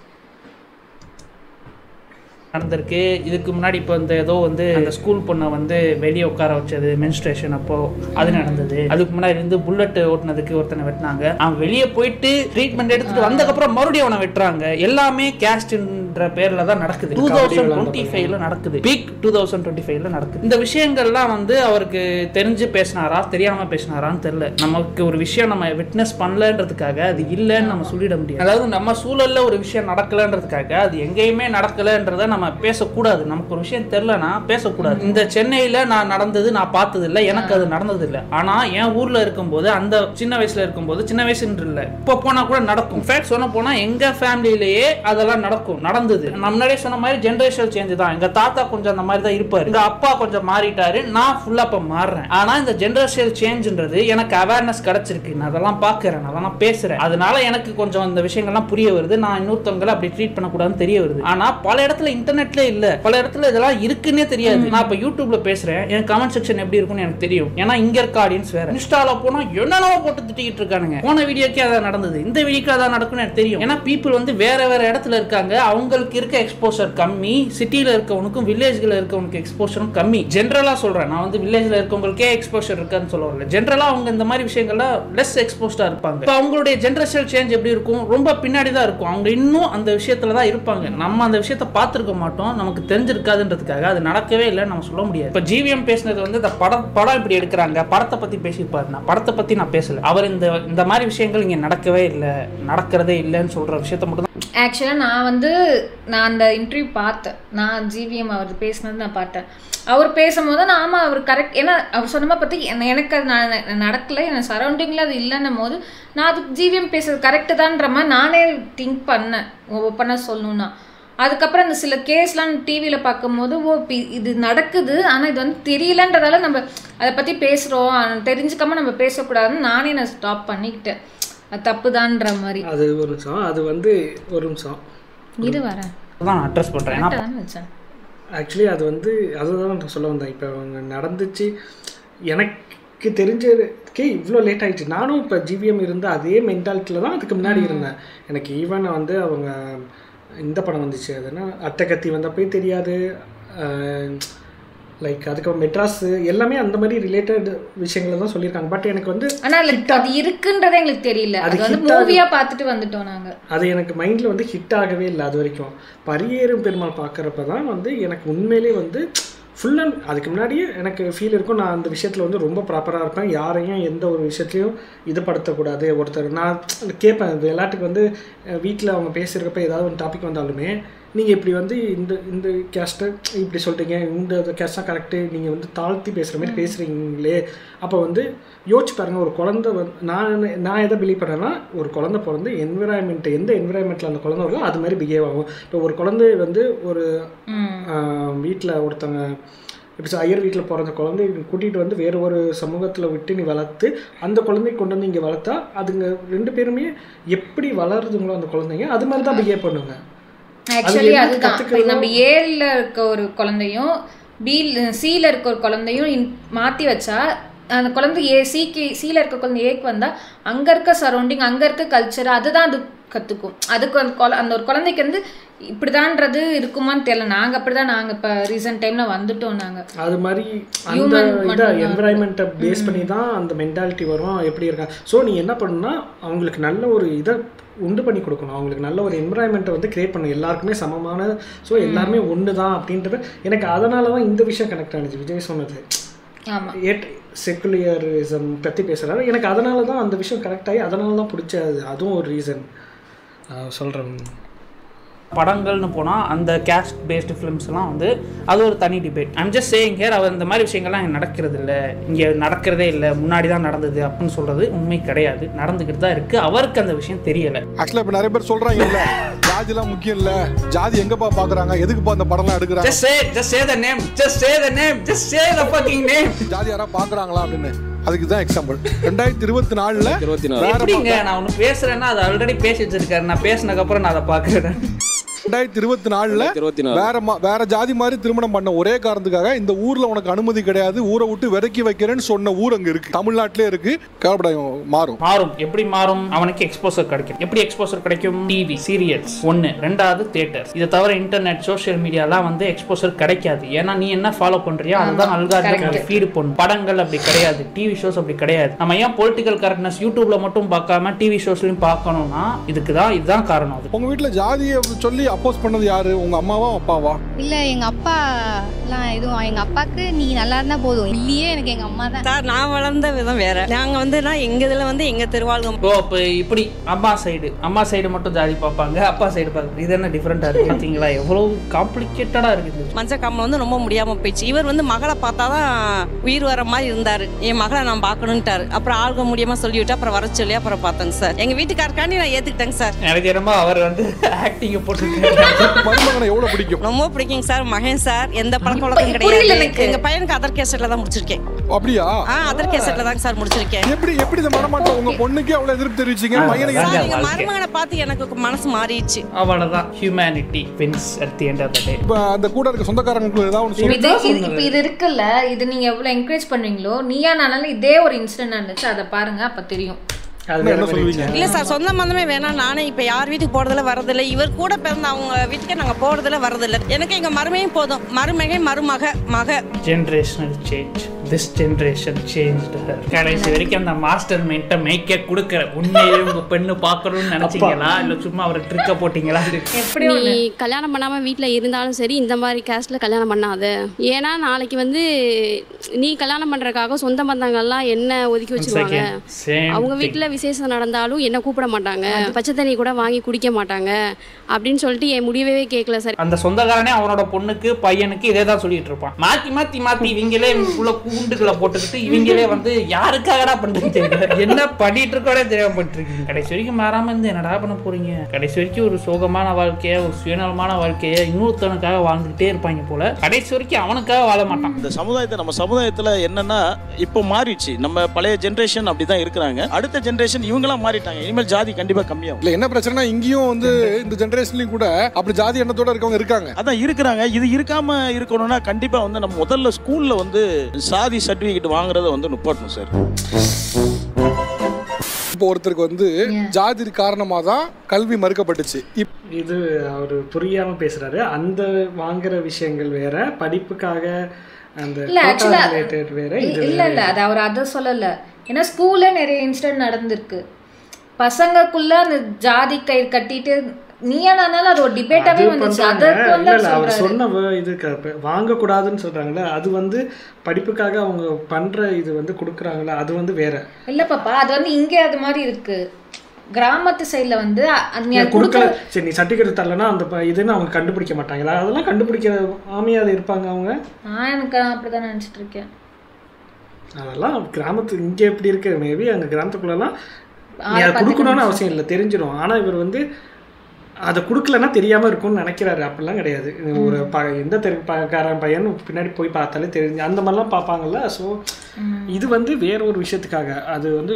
நடந்திருக்கு. இதுக்கு முன்னாடி இப்போ இந்த ஏதோ வந்து அந்த ஸ்கூல் பொண்ணை வந்து வெளியே உட்கார வச்சது மென்ஸ்ட்ரேஷன் அப்போ அது நடந்தது. அதுக்கு முன்னாடி இருந்து புல்லட் ஓட்டுனதுக்கு ஒருத்தனை வெட்டினாங்க, அவன் வெளியே போயிட்டு ட்ரீட்மெண்ட் எடுத்துட்டு வந்ததுக்கப்புறம் மறுபடியும் அவனை வெட்டுறாங்க. எல்லாமே கேஸ்ட்ன்ற பேர்ல தான் நடக்குது. 2025ல நடக்குது, பீக் 2025ல நடக்குது. இந்த விஷயங்கள்லாம் வந்து அவருக்கு தெரிஞ்சு பேசினாரா தெரியாம பேசினாரான்னு தெரியல. நமக்கு ஒரு விஷயம் நம்ம விட்னஸ் பண்ணலன்றதுக்காக அது இல்லைன்னு நம்ம சொல்லிட முடியாது. அதாவது நம்ம சூழல்ல ஒரு விஷயம் நடக்கலன்றதுக்காக அது எங்கேயுமே நடக்கலன்றத நம்ம பேசக்கூடாது. நமக்கு ஒரு விஷயம் தெரியலனா பேசக்கூடாது. இந்த சென்னையில நான் நடந்தது நான் பார்த்தது இல்லை, எனக்கு அது நடந்தது இல்லை. ஆனா என் ஊர்ல இருக்கும்போது அந்த சின்ன வயசுல இருக்கும்போது, சின்ன வயசுன்னு இல்லை இப்போ போனா கூட நடக்கும். ஃபேக்ட் சொன்ன போனா எங்க ஃபேமிலியிலேயே அதெல்லாம் நடந்தது. நம்ம முன்னாடியே சொன்ன மாதிரி ஜெனரேஷனல் சேஞ்ச் தான். எங்க தாத்தா கொஞ்சம் அந்த மாதிரி தான் இருப்பாரு, எங்க அப்பா கொஞ்சம் மாறிட்டாரு, நான் ஃபுல்லா இப்ப மாறுறேன். ஆனா இந்த ஜெனரேஷனல் சேஞ்ச்ன்றது எனக்கு அவேர்னஸ் கிடைச்சிருக்கு, நான் அதெல்லாம் பாக்குறேன், நான் அதெல்லாம் பேசுறேன். அதனால எனக்கு கொஞ்சம் இந்த விஷயங்கள்லாம் புரிய வருது, நான் இன்னொருத்தவங்களை அப்படி ட்ரீட் பண்ணக்கூடாதுன்னு தெரிய வருது. ஆனா பல இடத்துல இன்டர்நெட்ல இல்ல, பல இடத்துல இதெல்லாம் இருக்குன்னே தெரியாது. நான் இப்ப யூடியூப்ல பேசுறேன், என் கமெண்ட் செக்ஷன் எப்படி இருக்கும்னு எனக்கு தெரியும். ஏன்னா இங்க இருக்க ஆடியன்ஸ் வேற. இன்ஸ்டால போனா என்னென்னவோ போட்டு திட்டிக்கிட்டு இருக்கானுங்க, போன வீடியோக்கே அதான் நடந்தது, இந்த வீடியோக்கு அதான் நடக்கும்னு எனக்கு தெரியும். ஏன்னா பீப்புள் வந்து வேற வேற இடத்துல இருக்காங்க, அவங்களுக்கு இருக்க எக்ஸ்போஷர் கம்மி. சிட்டில இருக்கவனுக்கும் வில்லேஜ்ல இருக்கவனுக்கு எக்ஸ்போஷரும் கம்மி. ஜென்ரலா சொல்றேன், நான் வந்து வில்லேஜ்ல இருக்கவங்களுக்கே எக்ஸ்போஷர் இருக்கான்னு சொல்ல வரல. ஜென்ரலா அவங்க இந்த மாதிரி விஷயங்கள்ல லெஸ் எக்ஸ்போஸ்டா இருப்பாங்க. இப்போ அவங்களுடைய ஜெனரேஷனல் சேஞ்ச் எப்படி இருக்கும், ரொம்ப பின்னாடி தான் இருக்கும். அவங்க இன்னும் அந்த விஷயத்துல தான் இருப்பாங்க. நம்ம அந்த விஷயத்தை பார்த்துருக்க மாட்டோம், நமக்கு தெரிஞ்சிருக்காதுன்றதுக்காக அது நடக்கவே இல்லை நம்ம சொல்ல முடியாது. இப்போ ஜிவிஎம் பேசினது வந்து இந்த படம் இப்படி எடுக்கிறாங்க, படத்தை பத்தி பேசியிருப்பாரு. நான் படத்தை பத்தி நான் பேசல. அவர் இந்த மாதிரி விஷயங்கள் இங்க நடக்கவே இல்லை, நடக்கிறதே இல்லைன்னு சொல்ற விஷயத்த மட்டும் தான். ஆக்சுவலாக நான் அந்த இன்டர்வியூ பார்த்தேன், நான் ஜிவிஎம் அவர் பேசினது நான் பார்த்தேன். அவர் பேசும்போது நான் ஆமாம் அவர் கரெக்ட், ஏன்னா அவர் சொன்ன மாதிரி பற்றி எனக்கு அது நடக்கலை, எனக்கு சரௌண்டிங்கில் அது இல்லைன்னும் போது நான் அது ஜிவிஎம் பேசுறது கரெக்டு தான்ற மாதிரி நானே திங்க் பண்ணேன் ஓப்பனாக சொல்லணுன்னா. அதுக்கப்புறம் அந்த சில கேஸ்லாம் டிவியில் பார்க்கும்போது இது நடக்குது, ஆனால் இது வந்து தெரியலன்றதால நம்ம அதை பற்றி பேசுகிறோம், தெரிஞ்சுக்காம நம்ம பேசக்கூடாதுன்னு நானே நான் ஸ்டாப் பண்ணிக்கிட்டேன். அது தப்புதான்ற மாதிரி. அது ஒரு நிமிஷம், அது வந்து ஒரு நிமிஷம் இது வரேன் நான் அட்ரஸ் பண்ணுறேன். வச்சேன் ஆக்சுவலி அது வந்து அதுதான் நான் சொல்ல வந்தேன். இப்போ அவங்க நடந்துச்சு, எனக்கு தெரிஞ்சதுக்கே இவ்வளோ லேட் ஆகிடுச்சு. நானும் இப்போ ஜிவிஎம் இருந்த அதே மென்டாலிட்டியில் தான் அதுக்கு முன்னாடி இருந்தேன். எனக்கு ஈவன் வந்து அவங்க இந்த படம் வந்துச்சு, அதுனா அத்தை கத்தி வந்தப்போ தெரியாது, லைக் அதுக்கப்புறம் மெட்ராஸ் எல்லாமே அந்த மாதிரி ரிலேட்டட் விஷயங்களை தான் சொல்லியிருக்காங்க. பட் எனக்கு வந்து ஆனால் அது இருக்குன்றதே எங்களுக்கு தெரியல, அது வந்து மூவியாக பார்த்துட்டு வந்துட்டோம் நாங்கள். அது எனக்கு மைண்டில் வந்து ஹிட் ஆகவே இல்லை அது வரைக்கும். பரியேறும் பெருமாள் பார்க்குறப்ப தான் வந்து எனக்கு உண்மையிலே வந்து ஃபுல் அண்ட் அதுக்கு முன்னாடியே எனக்கு ஃபீல் இருக்கும், நான் அந்த விஷயத்தில் வந்து ரொம்ப ப்ராப்பராக இருப்பேன், யாரையும் எந்த ஒரு விஷயத்தையும் இது படுத்தக்கூடாது. ஒருத்தர் நான் கேட்பேன் விளையாட்டுக்கு வந்து வீட்டில் அவங்க பேசுகிறப்ப ஏதாவது ஒரு டாபிக் வந்தாலுமே நீங்கள் இப்படி வந்து இந்த கேஸ்ட்டை இப்படி சொல்கிறீங்க, இந்த கேஸ்ட்டாக கரெக்டு, நீங்கள் வந்து தாழ்த்தி பேசுகிற மாதிரி பேசுகிறீங்களே. அப்போ வந்து யோசிச்சு பாருங்கள், ஒரு குழந்தை வந்து நான் எதை பிலீவ் பண்ணேன்னா, ஒரு குழந்தை பிறந்து என்விரான்மெண்ட்டு எந்த என்விரான்மெண்ட்டில் அந்த குழந்தை வருதோ அது மாதிரி பிஹேவ் ஆகும். இப்போ ஒரு குழந்தை வந்து ஒரு வீட்டில் ஒருத்தவங்க இப்போ ஐயர் வீட்டில் பிறந்த குழந்தை கூட்டிகிட்டு வந்து வேறு ஒரு சமூகத்தில் விட்டு நீ வளர்த்து அந்த குழந்தைய கொண்டு வந்து இங்கே வளர்த்தா அதுங்க 2 பேருமே எப்படி வளருதுங்களோ அந்த குழந்தைங்க அது மாதிரி தான் பிஹேவ் பண்ணுங்க. ஆக்சுவலி அதுதான் நம்ம ஏல இருக்க ஒரு குழந்தையும் சில இருக்க ஒரு குழந்தையும் மாற்றி வச்சா அந்த குழந்தை சில இருக்க குழந்தை ஏக்கு வந்தால் அங்கே இருக்க சரௌண்டிங் அங்கே இருக்க கல்ச்சர் அதுதான் அது கற்றுக்கும். அதுக்கு அந்த ஒரு குழந்தைக்கு வந்து இப்படிதான்றது இருக்குமான்னு தெரியல. நாங்கள் அப்படிதான் இப்போ ரீசெண்ட் டைமில் வந்துட்டோம். நாங்கள் அது மாதிரி அந்த இதை என்விரான்மெண்ட்டை பேஸ் பண்ணி தான் அந்த மென்டாலிட்டி வரும் எப்படி இருக்கா. ஸோ நீ என்ன பண்ணுன்னா அவங்களுக்கு நல்ல ஒரு இதை உண்டு பண்ணி கொடுக்கணும், அவங்களுக்கு நல்ல ஒரு என்விரான்மெண்ட்டை வந்து கிரியேட் பண்ணணும், எல்லாருக்குமே சமமான, ஸோ எல்லாருமே ஒன்று தான் அப்படின்றது எனக்கு அதனால தான் இந்த விஷயம் கனெக்ட் ஆனிச்சு. விஜய் சொன்னது செக்குலரிசம் பற்றி பேசுகிறாரு, எனக்கு அதனால தான் அந்த விஷயம் கனெக்ட் ஆகி அதனால தான் பிடிச்சது. அதுவும் ஒரு ரீசன் சொல்கிறேன். படங்கள்னு போனால் அந்த கேஸ்ட் பேஸ்டு ஃபிலிம்ஸ்லாம் வந்து அது ஒரு தனி debate. I'm just saying here, அவர் இந்த மாதிரி விஷயங்கள்லாம் இங்கே நடக்கிறது இல்லை, இங்கே நடக்கிறதே இல்லை, முன்னாடி தான் நடந்தது அப்படின்னு சொல்கிறது உண்மை கிடையாது, நடந்துக்கிட்டு தான் இருக்குது. அவருக்கு அந்த விஷயம் தெரியலை. ஆக்சுவலாக இப்போ நிறைய பேர் சொல்கிறாங்க இல்லை ஜாதிலாம் முக்கியம் இல்லை, ஜாதி எங்கப்பா பார்க்குறாங்க, எதுக்குப்பா அந்த படம்லாம் எடுக்கிறாங்க, just say the name, just say the name, just say the fucking name. ஜாதி யாரா பார்க்குறாங்களா அப்படின்னு. அதுக்கு தான் எக்ஸாம்பிள் 2024 எப்படிங்க நான் ஒன்று பேசுகிறேன்னா அது ஆல்ரெடி பேசி வச்சிருக்காரு, நான் பேசினதுக்கப்புறம் நான் அதை பார்க்குறேன். 2024 வேற ஜாதி மாதிரி திருமணம் பண்ண ஒரே காரணத்துக்காக இந்த ஊர்ல உனக்கு அனுமதி கிடையாது, ஊரை விட்டு விலக்கி வைக்கிறேன்னு சொன்ன ஊர் அங்க இருக்கு, தமிழ்நாட்டிலே இருக்கு. மாறும். எப்படி மாறும்? அவனுக்கு எக்ஸ்போசர் கிடைக்கும். எப்படி எக்ஸ்போசர் கிடைக்கும்? டிவி சீரியல்ஸ் ஒன்று, ரெண்டாவது தியேட்டர்ஸ். இதை தவிர இன்டர்நெட் சோஷியல் மீடியாலாம் வந்து எக்ஸ்போசர் கிடைக்காது. ஏன்னா நீ என்ன ஃபாலோ பண்றியோ அதுதான் அல்காரிதம் ஃபீட் பண்ணும். படங்கள் அப்படி கிடையாது, டிவி ஷோஸ் அப்படி கிடையாது. நம்ம ஏன் பொலிட்டிக்கல் கரெக்ட்னஸ் யூடியூப்ல மட்டும் பார்க்காம டிவி ஷோஸ்லயும் பார்க்கணும்னா இதுதான் காரணம். உங்க வீட்டுல ஜாதியை சொல்லி அப்போஸ் பண்ணது யாரு? உங்க அம்மாவா அப்பாவா? இல்ல எங்க அப்பாலாம் எதுவும், எங்க அப்பாக்கு நீ நல்லா இருந்தா போதும் இல்லையே, எனக்கு எங்க அம்மா தான். சார் நான் வளர்ந்த விதம் வேற. நாங்க வந்து எங்க இதுல வந்து எங்க திருவாழ்கம். இப்போ இப்படி அம்மா சைடு மட்டும் ஜாதி பார்ப்பாங்க, அப்பா சைடு பார்ப்பாங்க. இது என்ன டிஃபரெண்டா இருக்கு பாத்தீங்களா? எவ்வளவு காம்ப்ளிகேட்டடா இருக்குது. மஞ்சள் காமல வந்து ரொம்ப முடியாம போயிடுச்சு. இவர் வந்து மகளை பார்த்தாதான் உயிர் வர மாதிரி இருந்தாரு. என் மகளை நான் பார்க்கணும்ட்டாரு. அப்புறம் ஆள்க முடியாம சொல்லிவிட்டு அப்புறம் வர சொல்லி அப்புறம் பார்த்தேங்க சார். எங்க வீட்டுக்காரக்காண்டி நான் ஏத்துக்கிட்டேங்க சார். எனக்கு என்னமோ அவர் வந்து ஆக்டிங் போட்டு மருமகனை எவ்வளவு பிடிக்கும்? ரொம்ப பிடிக்குங்க சார். மகன் சார் எந்த பழக்க வழக்கம் கிடையாது. எங்க பையனுக்கு அதர் கேசட்ல தான் முடிச்சிருக்கேன். அப்படியா? அதர் கேசட்ல தான் சார் முடிச்சிருக்கேன். எப்படி இந்த மனமாட்டம் உங்க பொண்ணுக்கு அவ்வளவு எதிர்ப்பு தெரிவிச்சீங்க? பையனுக்கு எங்க மருமகனை பார்த்து எனக்கு மனசு மாறிடுச்சு. அவ்வளவுதான். Humanity wins at the end of the day. அந்த கூட இருக்க சொந்தக்காரங்களுக்கு ஏதாவது ஒன்னு சொல்லுங்க. இது இருக்குல்ல, இது நீங்க எவ்வளவு என்கரேஜ் பண்றீங்களோ, நீயா நானாலும் இதே ஒரு இன்சிடென்ட் நடந்துச்சு, அதை பாருங்க அப்ப தெரியும். இல்ல சார் சொந்த மந்தமே வேணாம். நானே இப்ப யார் வீட்டுக்கு போறதுல வரதில்லை. இவர் கூட பிறந்த அவங்க வீட்டுக்கு நாங்க போறதுல வரதில்லை. எனக்கு எங்க மருமையும் போதும். மருமகை மக generational change. This generation changed her. கடைசி வரைக்கும் அந்த மாஸ்டர் மைண்ட மேக்க கொடுக்கற உண்மையிலே உங்க பெண்ணு பார்க்கணும்னு நினைச்சீங்களா இல்ல சும்மா அவரை ட்ரிக்க போட்டீங்களா? எப்படி நீ கல்யாணம் பண்ணாம வீட்டுல இருந்தாலும் சரி இந்த மாதிரி கேஸ்ட்ல கல்யாணம் பண்ணாத. ஏன்னா நாளைக்கு வந்து நீ கல்யாணம் பண்றதுக்காக சொந்த பந்தங்கள்லாம் என்ன ஒதுக்கி வச்சிருவாங்க. அவங்க வீட்டுல விசேஷம் நடந்தாலும் என்ன கூப்பிட மாட்டாங்க, பச்சை தண்ணி கூட வாங்கி குடிக்க மாட்டாங்க அப்படின்னு சொல்லிட்டு என் முடியவே கேட்கல சார். அந்த சொந்தக்காரனே அவனோட பொண்ணுக்கு பையனுக்கு இதே தான் சொல்லிட்டு இருப்பான். மாத்தி இவங்களே உள்ள கூண்டுகளை போட்டுக்கிட்டு இவங்களே வந்து யாருக்காகடா பண்றீங்க, என்ன பண்ணிட்டு இருக்கோட தெரியாம பண்ணிருக்கீங்க. கடைசி வரைக்கும் மாறாம இருந்து என்னடா பண்ண போறீங்க? கடைசி வரைக்கும் ஒரு சோகமான வாழ்க்கைய, ஒரு சுயநலமான வாழ்க்கைய இன்னொருத்தனுக்காக வாழ்ந்துகிட்டே இருப்பாங்க போல. கடைசி வரைக்கும் அவனுக்காக வாழ மாட்டான். இந்த சமுதாயத்தை நம்ம சமுதாயத்துல என்னன்னா இப்போ மாறிடுச்சு. நம்ம பழைய ஜெனரேஷன் அப்படிதான் இருக்கிறாங்க. அடுத்த ஜெனரேஷன் இவங்களாம் மாறிட்டாங்க. இனிமேல் ஜாதி கண்டிப்பா கம்மியாகும். இல்ல என்ன பிரச்சனை, இங்கேயும் வந்து இந்த ஜெனரேஷன்லயும் கூட அப்படி ஜாதி எண்ணத்தோட இருக்கவங்க இருக்காங்க. அதான் இருக்கிறாங்க. இது இருக்காம இருக்கணும்னா கண்டிப்பா வந்து நம்ம முதல்ல ஸ்கூல்ல வந்து சாதி சர்டிபிகேட் வாங்குறத வந்து நிப்பாட்டணும் சார். இப்போ ஒருத்தருக்கு வந்து ஜாதி காரணமாக தான் கல்வி மறுக்கப்பட்டுச்சு. இது அவர் புரியாமல் பேசுகிறாரு. அந்த வாங்குற விஷயங்கள் வேற, படிப்புக்காக அந்த இல்ல ஆக்சுவலா ரிலேட்டட் வேற இது இல்ல அது அவர் அதை சொல்லல. ஏன்னா ஸ்கூல்ல நிறைய இன்சிடென்ட் நடந்திருக்கு. பசங்களுக்குள்ள அந்த ஜாதி கயிறு கட்டிட்டு நீயானாலும் அது ஒரு டிபேட்டாவே வந்துச்சு. அதற்கு வந்து அவர் சொன்ன இது வாங்கக்கூடாதுன்னு சொல்றாங்கல்ல, அது வந்து படிப்புக்காக அவங்க பண்ற இது வந்து கொடுக்குறாங்களா, அது வந்து வேற இல்ல பாப்பா. அது வந்து இங்கே அது மாதிரி இருக்கு. கிராமத்து சைடில் வந்து கொடுக்கல. சரி, நீ சர்டிஃபிகேட் தரலன்னா அந்த இதுன்னு அவங்க கண்டுபிடிக்க மாட்டாங்களா? அதெல்லாம் கண்டுபிடிக்கிற ஆமையாக இருப்பாங்க அவங்க. நான் எனக்கு அப்படிதான் நினச்சிட்டு இருக்கேன். அதெல்லாம் கிராமத்து இங்கே எப்படி இருக்கு, மேபி அந்த கிராமத்துக்குள்ளலாம் நீ அதை கொடுக்கணும்னு அவசியம் இல்லை, தெரிஞ்சிடும். ஆனால் இவர் வந்து அதை கொடுக்கலன்னா தெரியாமல் இருக்கும்னு நினைக்கிறாரு. அப்படிலாம் கிடையாது. ஒரு எந்த தெருக்காரன் பையன் பின்னாடி போய் பார்த்தாலே தெரிஞ்சு அந்த மாதிரிலாம் பார்ப்பாங்கல்ல. ஸோ இது வந்து வேற ஒரு விஷயத்துக்காக, அது வந்து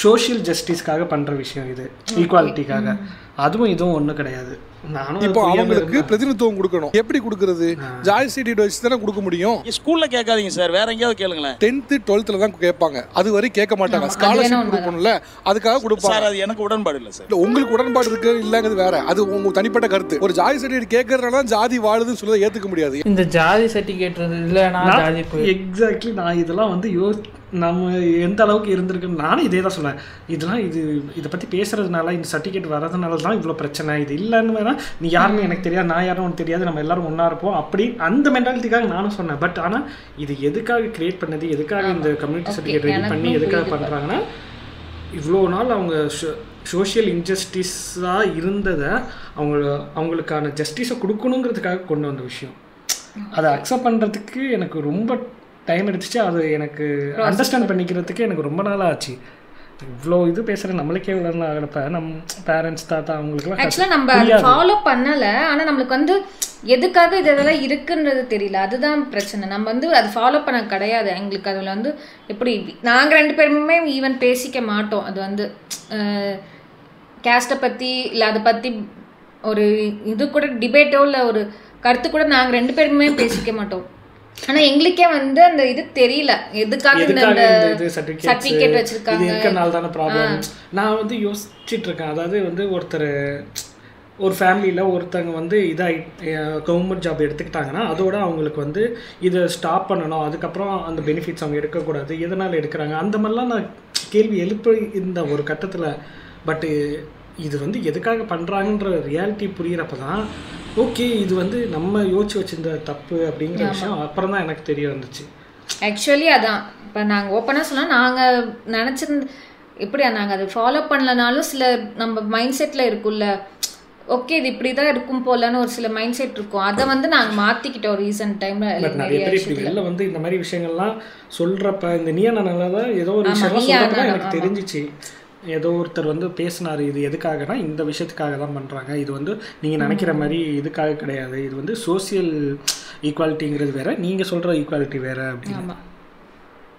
சோஷியல் ஜஸ்டிஸ்க்காக பண்ணுற விஷயம், இது ஈக்குவாலிட்டிக்காக. அதுவும் இதுவும் ஒன்றும் கிடையாது. நானும் இப்போ அவங்களுக்கு பிரதிநிதித்துவம் கொடுக்கணும். எப்படி கொடுக்கறது? ஜாதி சர்டிஃபிகேட் வச்சு தானே கொடுக்க முடியும். ஸ்கூல்ல கேட்காதீங்க சார், வேற எங்கேயாவது கேளுங்களேன். 10th 12th தான் கேட்பாங்க, அது வரை கேட்க மாட்டாங்க. ஸ்காலர்ஷிப் கொடுக்கணும்ல, அதுக்காக கொடுப்பாங்க. சார் அது எனக்கு உடன்பாடு இல்லை சார். உங்களுக்கு உடன்பாடு இருக்கு இல்லங்கிறது வேற, அது உங்க தனிப்பட்ட கருத்து. ஒரு ஜாதி சர்டிஃபிகேட் கேட்கறதுனால ஜாதி வாழுதுன்னு சொல்ல ஏத்துக்க முடியாது. இந்த ஜாதி சர்டிஃபிகேட் இல்லைன்னா ஜாதி எக்ஸாக்ட்லி. நான் இதெல்லாம் வந்து நம்ம எந்த அளவுக்கு இருந்திருக்குன்னு நானும் இதே தான் சொல்லுவேன். இதெல்லாம் இதை பற்றி பேசுறதுனால, இந்த சர்டிஃபிகேட் வரதுனால தான் இவ்வளோ பிரச்சனை. இது இல்லைன்னு வேணா நீ யாருன்னு எனக்கு தெரியாது, நான் யாரும் உனக்கு தெரியாது, நம்ம எல்லாரும் ஒன்றா இருப்போம் அப்படி அந்த மென்டாலிட்டிக்காக நானும் சொன்னேன். பட் ஆனால் இது எதுக்காக கிரியேட் பண்ணது, எதுக்காக இந்த கம்யூனிட்டி சர்டிஃபிகேட் ரெடி பண்ணி எதுக்காக பண்ணுறாங்கன்னா, இவ்வளோ நாள் அவங்க சோஷியல் இன்ஜஸ்டிஸாக இருந்ததை அவங்களுக்கான ஜஸ்டிஸை கொடுக்கணுங்கிறதுக்காக கொண்டு வந்த விஷயம். அதை அக்செப்ட் பண்ணுறதுக்கு எனக்கு ரொம்ப டைம் எடுத்துச்சு. அது எனக்கு அண்டர்ஸ்டாண்ட் பண்ணிக்கிறதுக்கு எனக்கு ரொம்ப நாள் ஆச்சு. இவ்வளோ இது பேசுகிற நம்மளுக்கே இவ்வளோ ஆகிறப்ப நம்ம பேரண்ட்ஸ் தாத்தா அவங்களுக்குலாம் ஆக்சுவலாக நம்ம அதை ஃபாலோ பண்ணலை. ஆனால் நம்மளுக்கு வந்து எதுக்காக இதெல்லாம் இருக்குன்றது தெரியல. அதுதான் பிரச்சனை. நம்ம வந்து அது ஃபாலோ பண்ண கிடையாது. எங்களுக்கு அதில் வந்து எப்படி நாங்கள் 2 பேருமே ஈவன் பேசிக்க மாட்டோம். அது வந்து கேஸ்ட்டை பற்றி இல்லை அதை பற்றி ஒரு இது கூட டிபேட்டோ இல்லை ஒரு கருத்து கூட நாங்கள் 2 பேருமே பேசிக்க மாட்டோம். ஆனா எங்களுக்கே வந்து அந்த இது தெரியல, எதுக்காக இந்த சர்டிஃபிகேட் வச்சிருக்காங்க, இது இருக்கனால தான ப்ராப்ளம். நான் வந்து யோசிச்சுட்டு இருக்கேன். அதாவது வந்து ஒரு ஃபேமிலியில் ஒருத்தங்க வந்து கவர்மெண்ட் ஜாப் எடுத்துக்கிட்டாங்கன்னா அதோட அவங்களுக்கு வந்து இதை ஸ்டாப் பண்ணணும், அதுக்கப்புறம் அந்த பெனிஃபிட்ஸ் அவங்க எடுக்கக்கூடாது, எதனால் எடுக்கிறாங்க அந்த மாதிரிலாம் நான் கேள்வி எழுப்ப இந்த ஒரு கட்டத்தில். பட்டு இது வந்து எதுக்காக பண்ணுறாங்கன்ற ரியாலிட்டி புரிகிறப்ப தான் ஓகே இது வந்து நம்ம யோசிச்சு வச்சிருந்த தப்பு அப்படிங்கிற விஷயம் அப்புறம் தான் எனக்கு தெரிய வந்துச்சு. ஆக்சுவலி அதான் இப்போ நாங்கள் ஓப்பனாக சொன்னால் நாங்கள் நினச்சிருந்த எப்படியா நாங்கள் அதை ஃபாலோ பண்ணலனாலும் சில நம்ம மைண்ட் செட்டில் இருக்குல்ல, ஓகே இது இப்படி தான் இருக்கும் போலன்னு ஒரு சில மைண்ட் செட் இருக்கும். அதை வந்து நாங்கள் மாற்றிக்கிட்டோம் ரீசன்ட் டைமில். நிறைய பேர் இப்படி வெளில வந்து இந்த மாதிரி விஷயங்கள்லாம் சொல்கிறப்ப இந்த நீயானால தான் ஏதோ ஒரு விஷயம்லாம் சொல்கிறப்ப எனக்கு தெரிஞ்சிச்சு. ஏதோ ஒருத்தர் வந்து பேசினார், இது எதுக்காகனா இந்த விஷயத்துக்காக தான் பண்ணுறாங்க, இது வந்து நீங்கள் நினைக்கிற மாதிரி இதுக்காக கிடையாது, இது வந்து சோசியல் ஈக்குவாலிட்டிங்கிறது வேறு, நீங்கள் சொல்கிற ஈக்குவாலிட்டி வேறு அப்படின்னு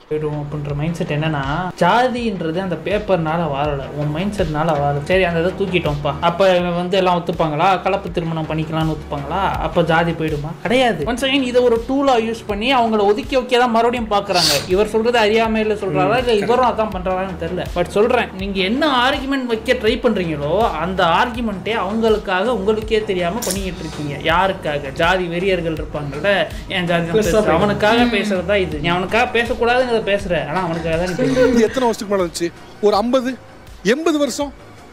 போயிடுவோம் அப்படின்ற மைண்ட் செட். என்னன்னா ஜாதின்றது அந்த பேப்பர்னால வாழலை, உன் மைண்ட் செட்னால வாழலை. சரி அந்த இதை தூக்கிட்டோம்ப்பா, அப்போ வந்து எல்லாம் ஒத்துப்பாங்களா, கலப்பு திருமணம் பண்ணிக்கலாம்னு ஒத்துப்பாங்களா, அப்போ ஜாதி போயிடுமா? கிடையாது. ஒன்ஸ் அகைன் இதை ஒரு டூலாக யூஸ் பண்ணி அவங்கள ஒதுக்கி வைக்க தான் மறுபடியும் பார்க்குறாங்க. இவர் சொல்கிறது அறியாமையில் சொல்கிறாரா இல்லை இவரும் அதான் பண்ணுறாரான்னு தெரியல. பட் சொல்கிறேன், நீங்கள் என்ன ஆர்குமெண்ட் வைக்க ட்ரை பண்ணுறீங்களோ அந்த ஆர்குமெண்ட்டே அவங்களுக்காக உங்களுக்கே தெரியாமல் பண்ணிக்கிட்டு இருக்கீங்க. யாருக்காக? ஜாதி வெறியர்கள் இருப்பாங்கல்ல, என் ஜாதி அவனுக்காக பேசுறது தான் இது. நீ அவனுக்காக பேசக்கூடாதுங்க பேசுறேன். ஆனா அவனுக்கு இது எத்தனை வருஷத்துக்கு மேல வந்துச்சு? ஒரு 50-80 வருஷம்.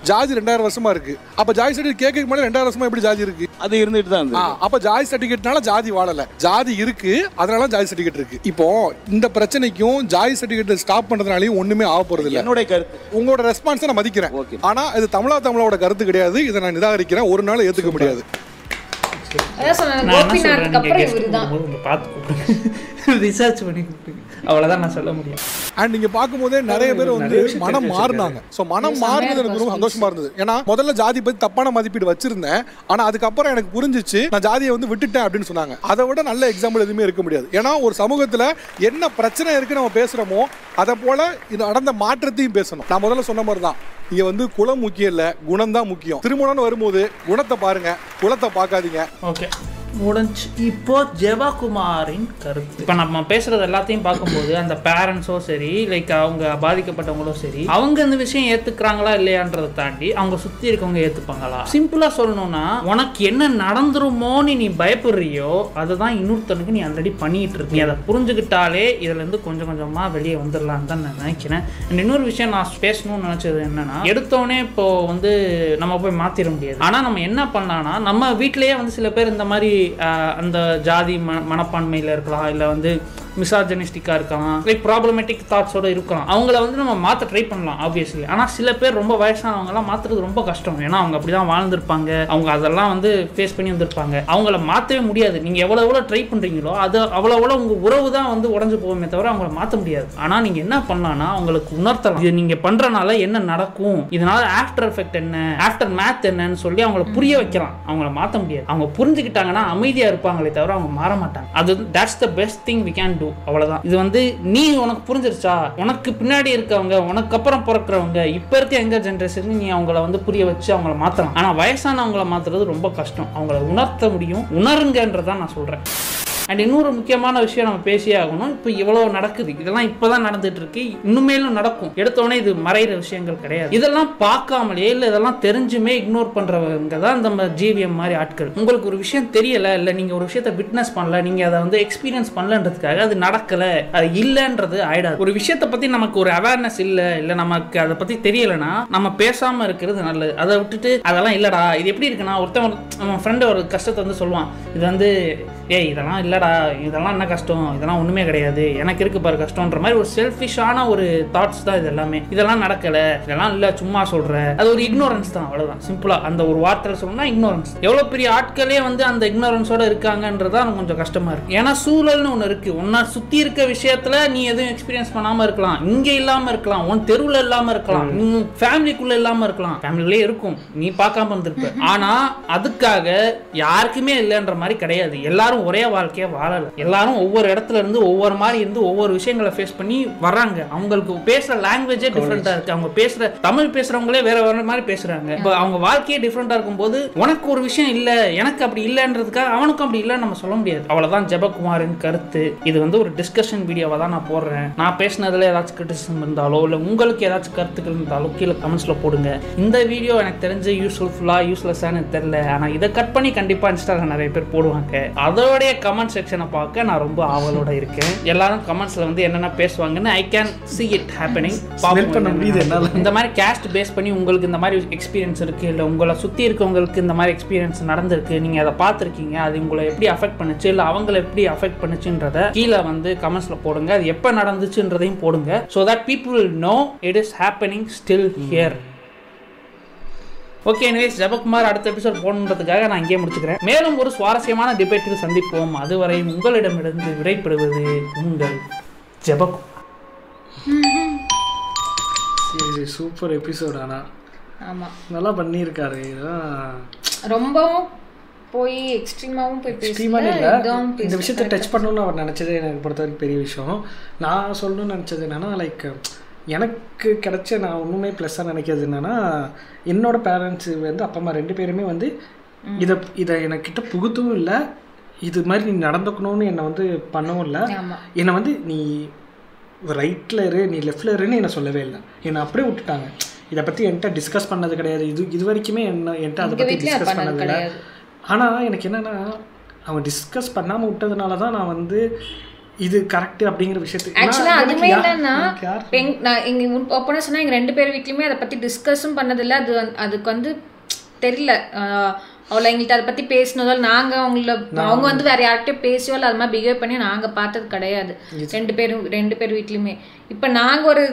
ஜாதி 2000 வருஷமா இருக்கு. அப்ப ஜாதி சர்டிஃபிகேட் கேட்க முன்னாடி 2000 வருஷமா எப்படி ஜாதி இருக்கு? அது இருந்துட்டு தான் இருக்கு. அப்ப ஜாதி சர்டிஃபிகேட்னால ஜாதி வாழல, ஜாதி இருக்கு, அதனால ஜாதி சர்டிஃபிகேட் இருக்கு. இப்போ இந்த பிரச்சனைக்கும் ஜாதி சர்டிஃபிகேட் ஸ்டாப் பண்றதுனாலயும் ஒண்ணுமே ஆக போறது இல்ல. என்னோட கருத்து, உங்களோட ரெஸ்பான்ஸ் நான் மதிக்கிறேன். ஆனா இது தமிழோட கருத்து கிடையாது. இதை நான் நிராகரிக்கிறேன். ஒரு நாள் ஏத்துக்க முடியாது. ரிசர்ச் பண்ணி அவ்வளவுதான் நான் சொல்ல முடியும். அண்ட் நீங்க பார்க்கும்போதே நிறைய பேர் வந்து மனம் மாறினாங்க. ஸோ மனம் மாறினது எனக்கு ரொம்ப சந்தோஷமா இருந்தது. ஏன்னா முதல்ல ஜாதி பத்தி தப்பான மதிப்பீடு வச்சிருந்தேன், ஆனா அதுக்கப்புறம் எனக்கு புரிஞ்சிச்சு நான் ஜாதியை வந்து விட்டுட்டேன் அப்படின்னு சொன்னாங்க. அதை விட நல்ல எக்ஸாம்பிள் எதுவுமே இருக்க முடியாது. ஏன்னா ஒரு சமூகத்துல என்ன பிரச்சனை இருக்கு நம்ம பேசுறோமோ அதை போல இது நடந்த மாற்றத்தையும் பேசணும். நான் முதல்ல சொன்ன மாதிரி தான், இங்க வந்து குலம் முக்கியம் இல்ல, குணம் தான் முக்கியம். திருமணம்னு வரும்போது குணத்தை பாருங்க, குலத்தை பார்க்காதீங்க. ஓகே. முடிஞ்சு. இப்போ ஜெபகுமாரின் கருத்து. இப்போ நம்ம பேசுறது எல்லாத்தையும் பார்க்கும்போது அந்த பேரண்ட்ஸோ சரி, லைக் அவங்க பாதிக்கப்பட்டவங்களோ சரி, அவங்க இந்த விஷயம் ஏத்துக்கிறாங்களா இல்லையான்றதை தாண்டி அவங்க சுத்தி இருக்கவங்க ஏத்துப்பாங்களா? சிம்பிளா சொல்லணும்னா, உனக்கு என்ன நடந்துருமோன்னு நீ பயப்படுறியோ அதுதான் இன்னொருத்தனுக்கு நீ ஆல்ரெடி பண்ணிட்டு இருக்க. நீ அதை புரிஞ்சுக்கிட்டாலே இதுல இருந்து கொஞ்சம் கொஞ்சமா வெளியே வந்துடலாம் தான் நான் நினைக்கிறேன். இன்னொரு விஷயம் நான் பேசணும்னு நினைச்சது என்னன்னா, எடுத்தோடனே இப்போ வந்து நம்ம போய் மாத்திர முடியாது. ஆனா நம்ம என்ன பண்ணலாம்னா, நம்ம வீட்டிலேயே வந்து சில பேர் இந்த மாதிரி அந்த ஜாதி மனப்பான்மையில் இருக்கலாம், இல்லை வந்து மிசாஜனிஸ்டிக்காக இருக்கலாம், லைக் ப்ராப்ளமேட்டிக் தாட்ஸோட இருக்கலாம். அவங்கள வந்து நம்ம மாற்ற ட்ரை பண்ணலாம் ஆப்வியஸ்லி. ஆனால் சில பேர் ரொம்ப வயசானவங்கலாம் மாற்றுறது ரொம்ப கஷ்டம். ஏன்னா அவங்க அப்படி தான் வாழ்ந்துருப்பாங்க, அவங்க அதெல்லாம் வந்து ஃபேஸ் பண்ணி வந்திருப்பாங்க. அவங்கள மாற்றவே முடியாது. நீங்கள் எவ்வளோ ட்ரை பண்ணுறீங்களோ அது அவ்வளோ உங்கள் உறவு தான் வந்து உடஞ்சி போகுமே தவிர அவங்கள மாற்ற முடியாது. ஆனால் நீங்கள் என்ன பண்ணலாம்னா, அவங்களுக்கு உணர்த்தலாம் இது நீங்கள் பண்ணுறனால என்ன நடக்கும், இதனால ஆஃப்டர் எஃபெக்ட் என்ன, ஆஃப்டர் மேத் என்னன்னு சொல்லி அவங்கள புரிய வைக்கலாம். அவங்கள மாற்ற முடியாது. அவங்க புரிஞ்சுக்கிட்டாங்கன்னா அமைதியாக இருப்பாங்களே தவிர அவங்க மாற மாட்டாங்க. அது that's the best thing we can do. அவ்வளவுதான். இது வந்து நீ உனக்கு புரிஞ்சிருச்சா, உனக்கு பின்னாடி இருக்கவங்க, உனக்கு அப்புறம் பிறக்கிறவங்க, இப்ப இருக்க எங்க ஜெனரேஷன் நீ அவங்கள வந்து புரிய வச்சு அவங்கள மாத்தலாம். ஆனா வயசானவங்கள மாத்துறது ரொம்ப கஷ்டம். அவங்கள உணர்த்த முடியும். உணருங்கன்றதான் நான் சொல்றேன். அண்ட் இன்னொரு முக்கியமான விஷயம் நம்ம பேசியே ஆகணும். இப்போ இவ்வளோ நடக்குது, இதெல்லாம் இப்போதான் நடந்துட்டு இருக்கு, இன்னுமேலும் நடக்கும். எடுத்தோடனே இது மறைகிற விஷயங்கள் கிடையாது. இதெல்லாம் பார்க்காமலே இல்லை இதெல்லாம் தெரிஞ்சுமே இக்னோர் பண்றவங்க தான் நம்ம ஜிவிஎம் மாதிரி ஆட்கள். உங்களுக்கு ஒரு விஷயம் தெரியல, இல்லை நீங்க ஒரு விஷயத்தை விட்னஸ் பண்ணல, நீங்க அதை வந்து எக்ஸ்பீரியன்ஸ் பண்ணலன்றதுக்காக அது நடக்கல, அது இல்லைன்றது ஆயிடாது. ஒரு விஷயத்தை பத்தி நமக்கு ஒரு அவேர்னஸ் இல்லை நமக்கு அதை பத்தி தெரியலைன்னா நம்ம பேசாம இருக்கிறது நல்லது. அதை விட்டுட்டு அதெல்லாம் இல்லடா, இது எப்படி இருக்குன்னா, ஒருத்தன் நம்ம ஃப்ரெண்டு ஒரு கஷ்டத்தை வந்து சொல்லுவான், இது வந்து ஏய் இதெல்லாம் இல்லடா, இதெல்லாம் என்ன கஷ்டம், இதெல்லாம் ஒண்ணுமே கிடையாது, எனக்கு இருக்கு பாரு கஷ்டம்ன்ற மாதிரி ஒரு செல்ஃபிஷான ஒரு தாட்ஸ் தான் இது எல்லாமே. இதெல்லாம் நடக்கல, இதெல்லாம் இல்ல, சும்மா சொல்ற, அது ஒரு இக்னோரன்ஸ் தான். அவ்வளவுதான். சிம்பிளா அந்த ஒரு வார்த்தை சொல்லணும்னா இக்னோரன்ஸ். எவ்வளவு பெரிய ஆட்களே வந்து அந்த இக்னோரன்ஸோட இருக்காங்கன்றதான் கொஞ்சம் கஷ்டமா இருக்கு. ஏன்னா சூழல்னு ஒண்ணு இருக்கு. உன்னை சுத்தி இருக்க விஷயத்துல நீ எதுவும் எக்ஸ்பீரியன்ஸ் பண்ணாம இருக்கலாம், இங்க இல்லாம இருக்கலாம், உன் தெருவுல இல்லாம இருக்கலாம், ஃபேமிலிக்குள்ள இல்லாம இருக்கலாம், ஃபேமிலிலே இருக்கும், நீ பார்க்காம இருந்திருப்ப. ஆனா அதுக்காக யாருக்குமே இல்லைன்ற மாதிரி கிடையாது. எல்லாரும் ஒரே வாழ்க்கைய வாழல. எல்லாரும் ஒவ்வொரு இடத்துல இருந்து ஒவ்வொரு மாதிரி இருந்து ஒவ்வொரு விஷயங்களை ஃபேஸ் பண்ணி வர்றாங்க. அவங்களுக்கு பேசுற லாங்குவேஜே டிஃப்ரெண்டா இருக்கு. அவங்க பேசுற தமிழ் பேசுறவங்களே வேற வேற மாதிரி பேசுறாங்க. இப்போ அவங்க வாழ்க்கையே டிஃப்ரெண்டா இருக்கும்போது உனக்கு ஒரு விஷயம் இல்ல, எனக்கு அப்படி இல்லைன்றதுக்காக அவனுக்கும் அப்படி இல்லைன்னு நம்ம சொல்ல முடியாது. அவ்வளவுதான் ஜெபகுமாரின் கருத்து. இது வந்து ஒரு டிஸ்கஷன் வீடியோவா தான் நான் போடுறேன். நான் பேசினதுல ஏதாச்சும் கிரிட்டிசிசம் இருந்தாலோ இல்லை உங்களுக்கு ஏதாச்சும் கருத்துக்கள் இருந்தாலோ கீழே கமெண்ட்ஸ்ல போடுங்க. இந்த வீடியோ எனக்கு தெரிஞ்சு யூஸ்ஃபுல்லா யூஸ்லெஸ்ஸானு தெரியல, ஆனா இதை கட் பண்ணி கண்டிப்பா இன்ஸ்டால நிறைய பேர் போடுவாங்க. அதோடைய கமெண்ட் செக்ஷனை பார்க்க நான் ரொம்ப ஆவலோட இருக்கேன். எல்லாரும் கமெண்ட்ஸ்ல வந்து என்னென்ன பேசுவாங்கன்னு I can see it happening. இந்த மாதிரி கேஸ்ட் பேஸ் பண்ணி உங்களுக்கு இந்த மாதிரி எக்ஸ்பீரியன்ஸ் இருக்கு, இல்லை உங்களை சுற்றி இருக்கவங்களுக்கு இந்த மாதிரி எக்ஸ்பீரியன்ஸ் நடந்திருக்கு, நீங்கள் அதை பார்த்துருக்கீங்க, அது உங்களை எப்படி அஃபெக்ட் பண்ணுச்சு, இல்லை அவங்களை எப்படி அஃபெக்ட் பண்ணுச்சுன்றத கீழே வந்து கமெண்ட்ஸ்ல போடுங்க. அது எப்போ நடந்துச்சுன்றதையும் போடுங்க. So that people will know it is happening still here. Okay, anyways Jebakumar அடுத்த எபிசோட் போகணுன்றதுக்காக நான் இங்கே முடிச்சுக்கிறேன். மேலும் ஒரு சுவாரஸ்யமான டிபேட்டில் சந்திப்போம். அதுவரை உங்களிடமிருந்து விடைபெறுவது உங்கள் ஜெபகுமார். Super episode. ஆனால் ஆமாம், நல்லா பண்ணியிருக்காரு. ரொம்பவும் போய் எக்ஸ்ட்ரீமாகவும் போய் எக்ஸ்ட்ரீமாக இல்லை, இந்த விஷயத்தை டச் பண்ணணும்னு அவர் நினச்சதே எனக்கு பொறுத்த வரைக்கும் பெரிய விஷயம். நான் சொல்லணும்னு நினச்சது என்னென்னா, லைக் எனக்கு கிடைச்ச நான் ஒன்றுமே ப்ளஸ்ஸாக நினைக்கிறது என்னென்னா, என்னோடய பேரண்ட்ஸு வந்து அப்பா அம்மா 2 பேருமே வந்து இதை எனக்கிட்ட புகுத்தவும் இல்லை, இது மாதிரி நீ நடந்துக்கணும்னு என்னை வந்து பண்ணவும் இல்லை. என்னை வந்து நீ ரைட்டில் இரு, நீ லெஃப்டில் இருன்னு என்னை சொல்லவே இல்லை. என்னை அப்படியே விட்டுட்டாங்க. இதை பற்றி என்கிட்ட டிஸ்கஸ் பண்ணது கிடையாது. இது வரைக்குமே என்கிட்ட அதை பற்றி டிஸ்கஸ் பண்ணது இல்லை. ஆனால் எனக்கு என்னென்னா, அவங்க டிஸ்கஸ் பண்ணாமல் விட்டதுனால தான் நான் வந்து இது கரெக்ட் அப்படிங்கிற விஷயத்துக்கு ஆக்சுவலாக அதுவுமே இல்லைன்னா, நான் எங்கள் ஓப்பனாக சொன்னால் எங்கள் 2 பேர் வீட்லையுமே அதை பற்றி டிஸ்கஸும் பண்ணதில்லை. அதுக்கு வந்து தெரியல, அவ்வளோ எங்கள்கிட்ட அதை பற்றி பேசினதோ, நாங்கள் அவங்க வந்து வேறு யார்கிட்டயும் பேசியோ இல்லை அது மாதிரி பிஹேவ் பண்ணி நாங்கள் பார்த்தது கிடையாது 2 பேர் வீட்லையுமே. இப்போ நாங்கள் ஒரு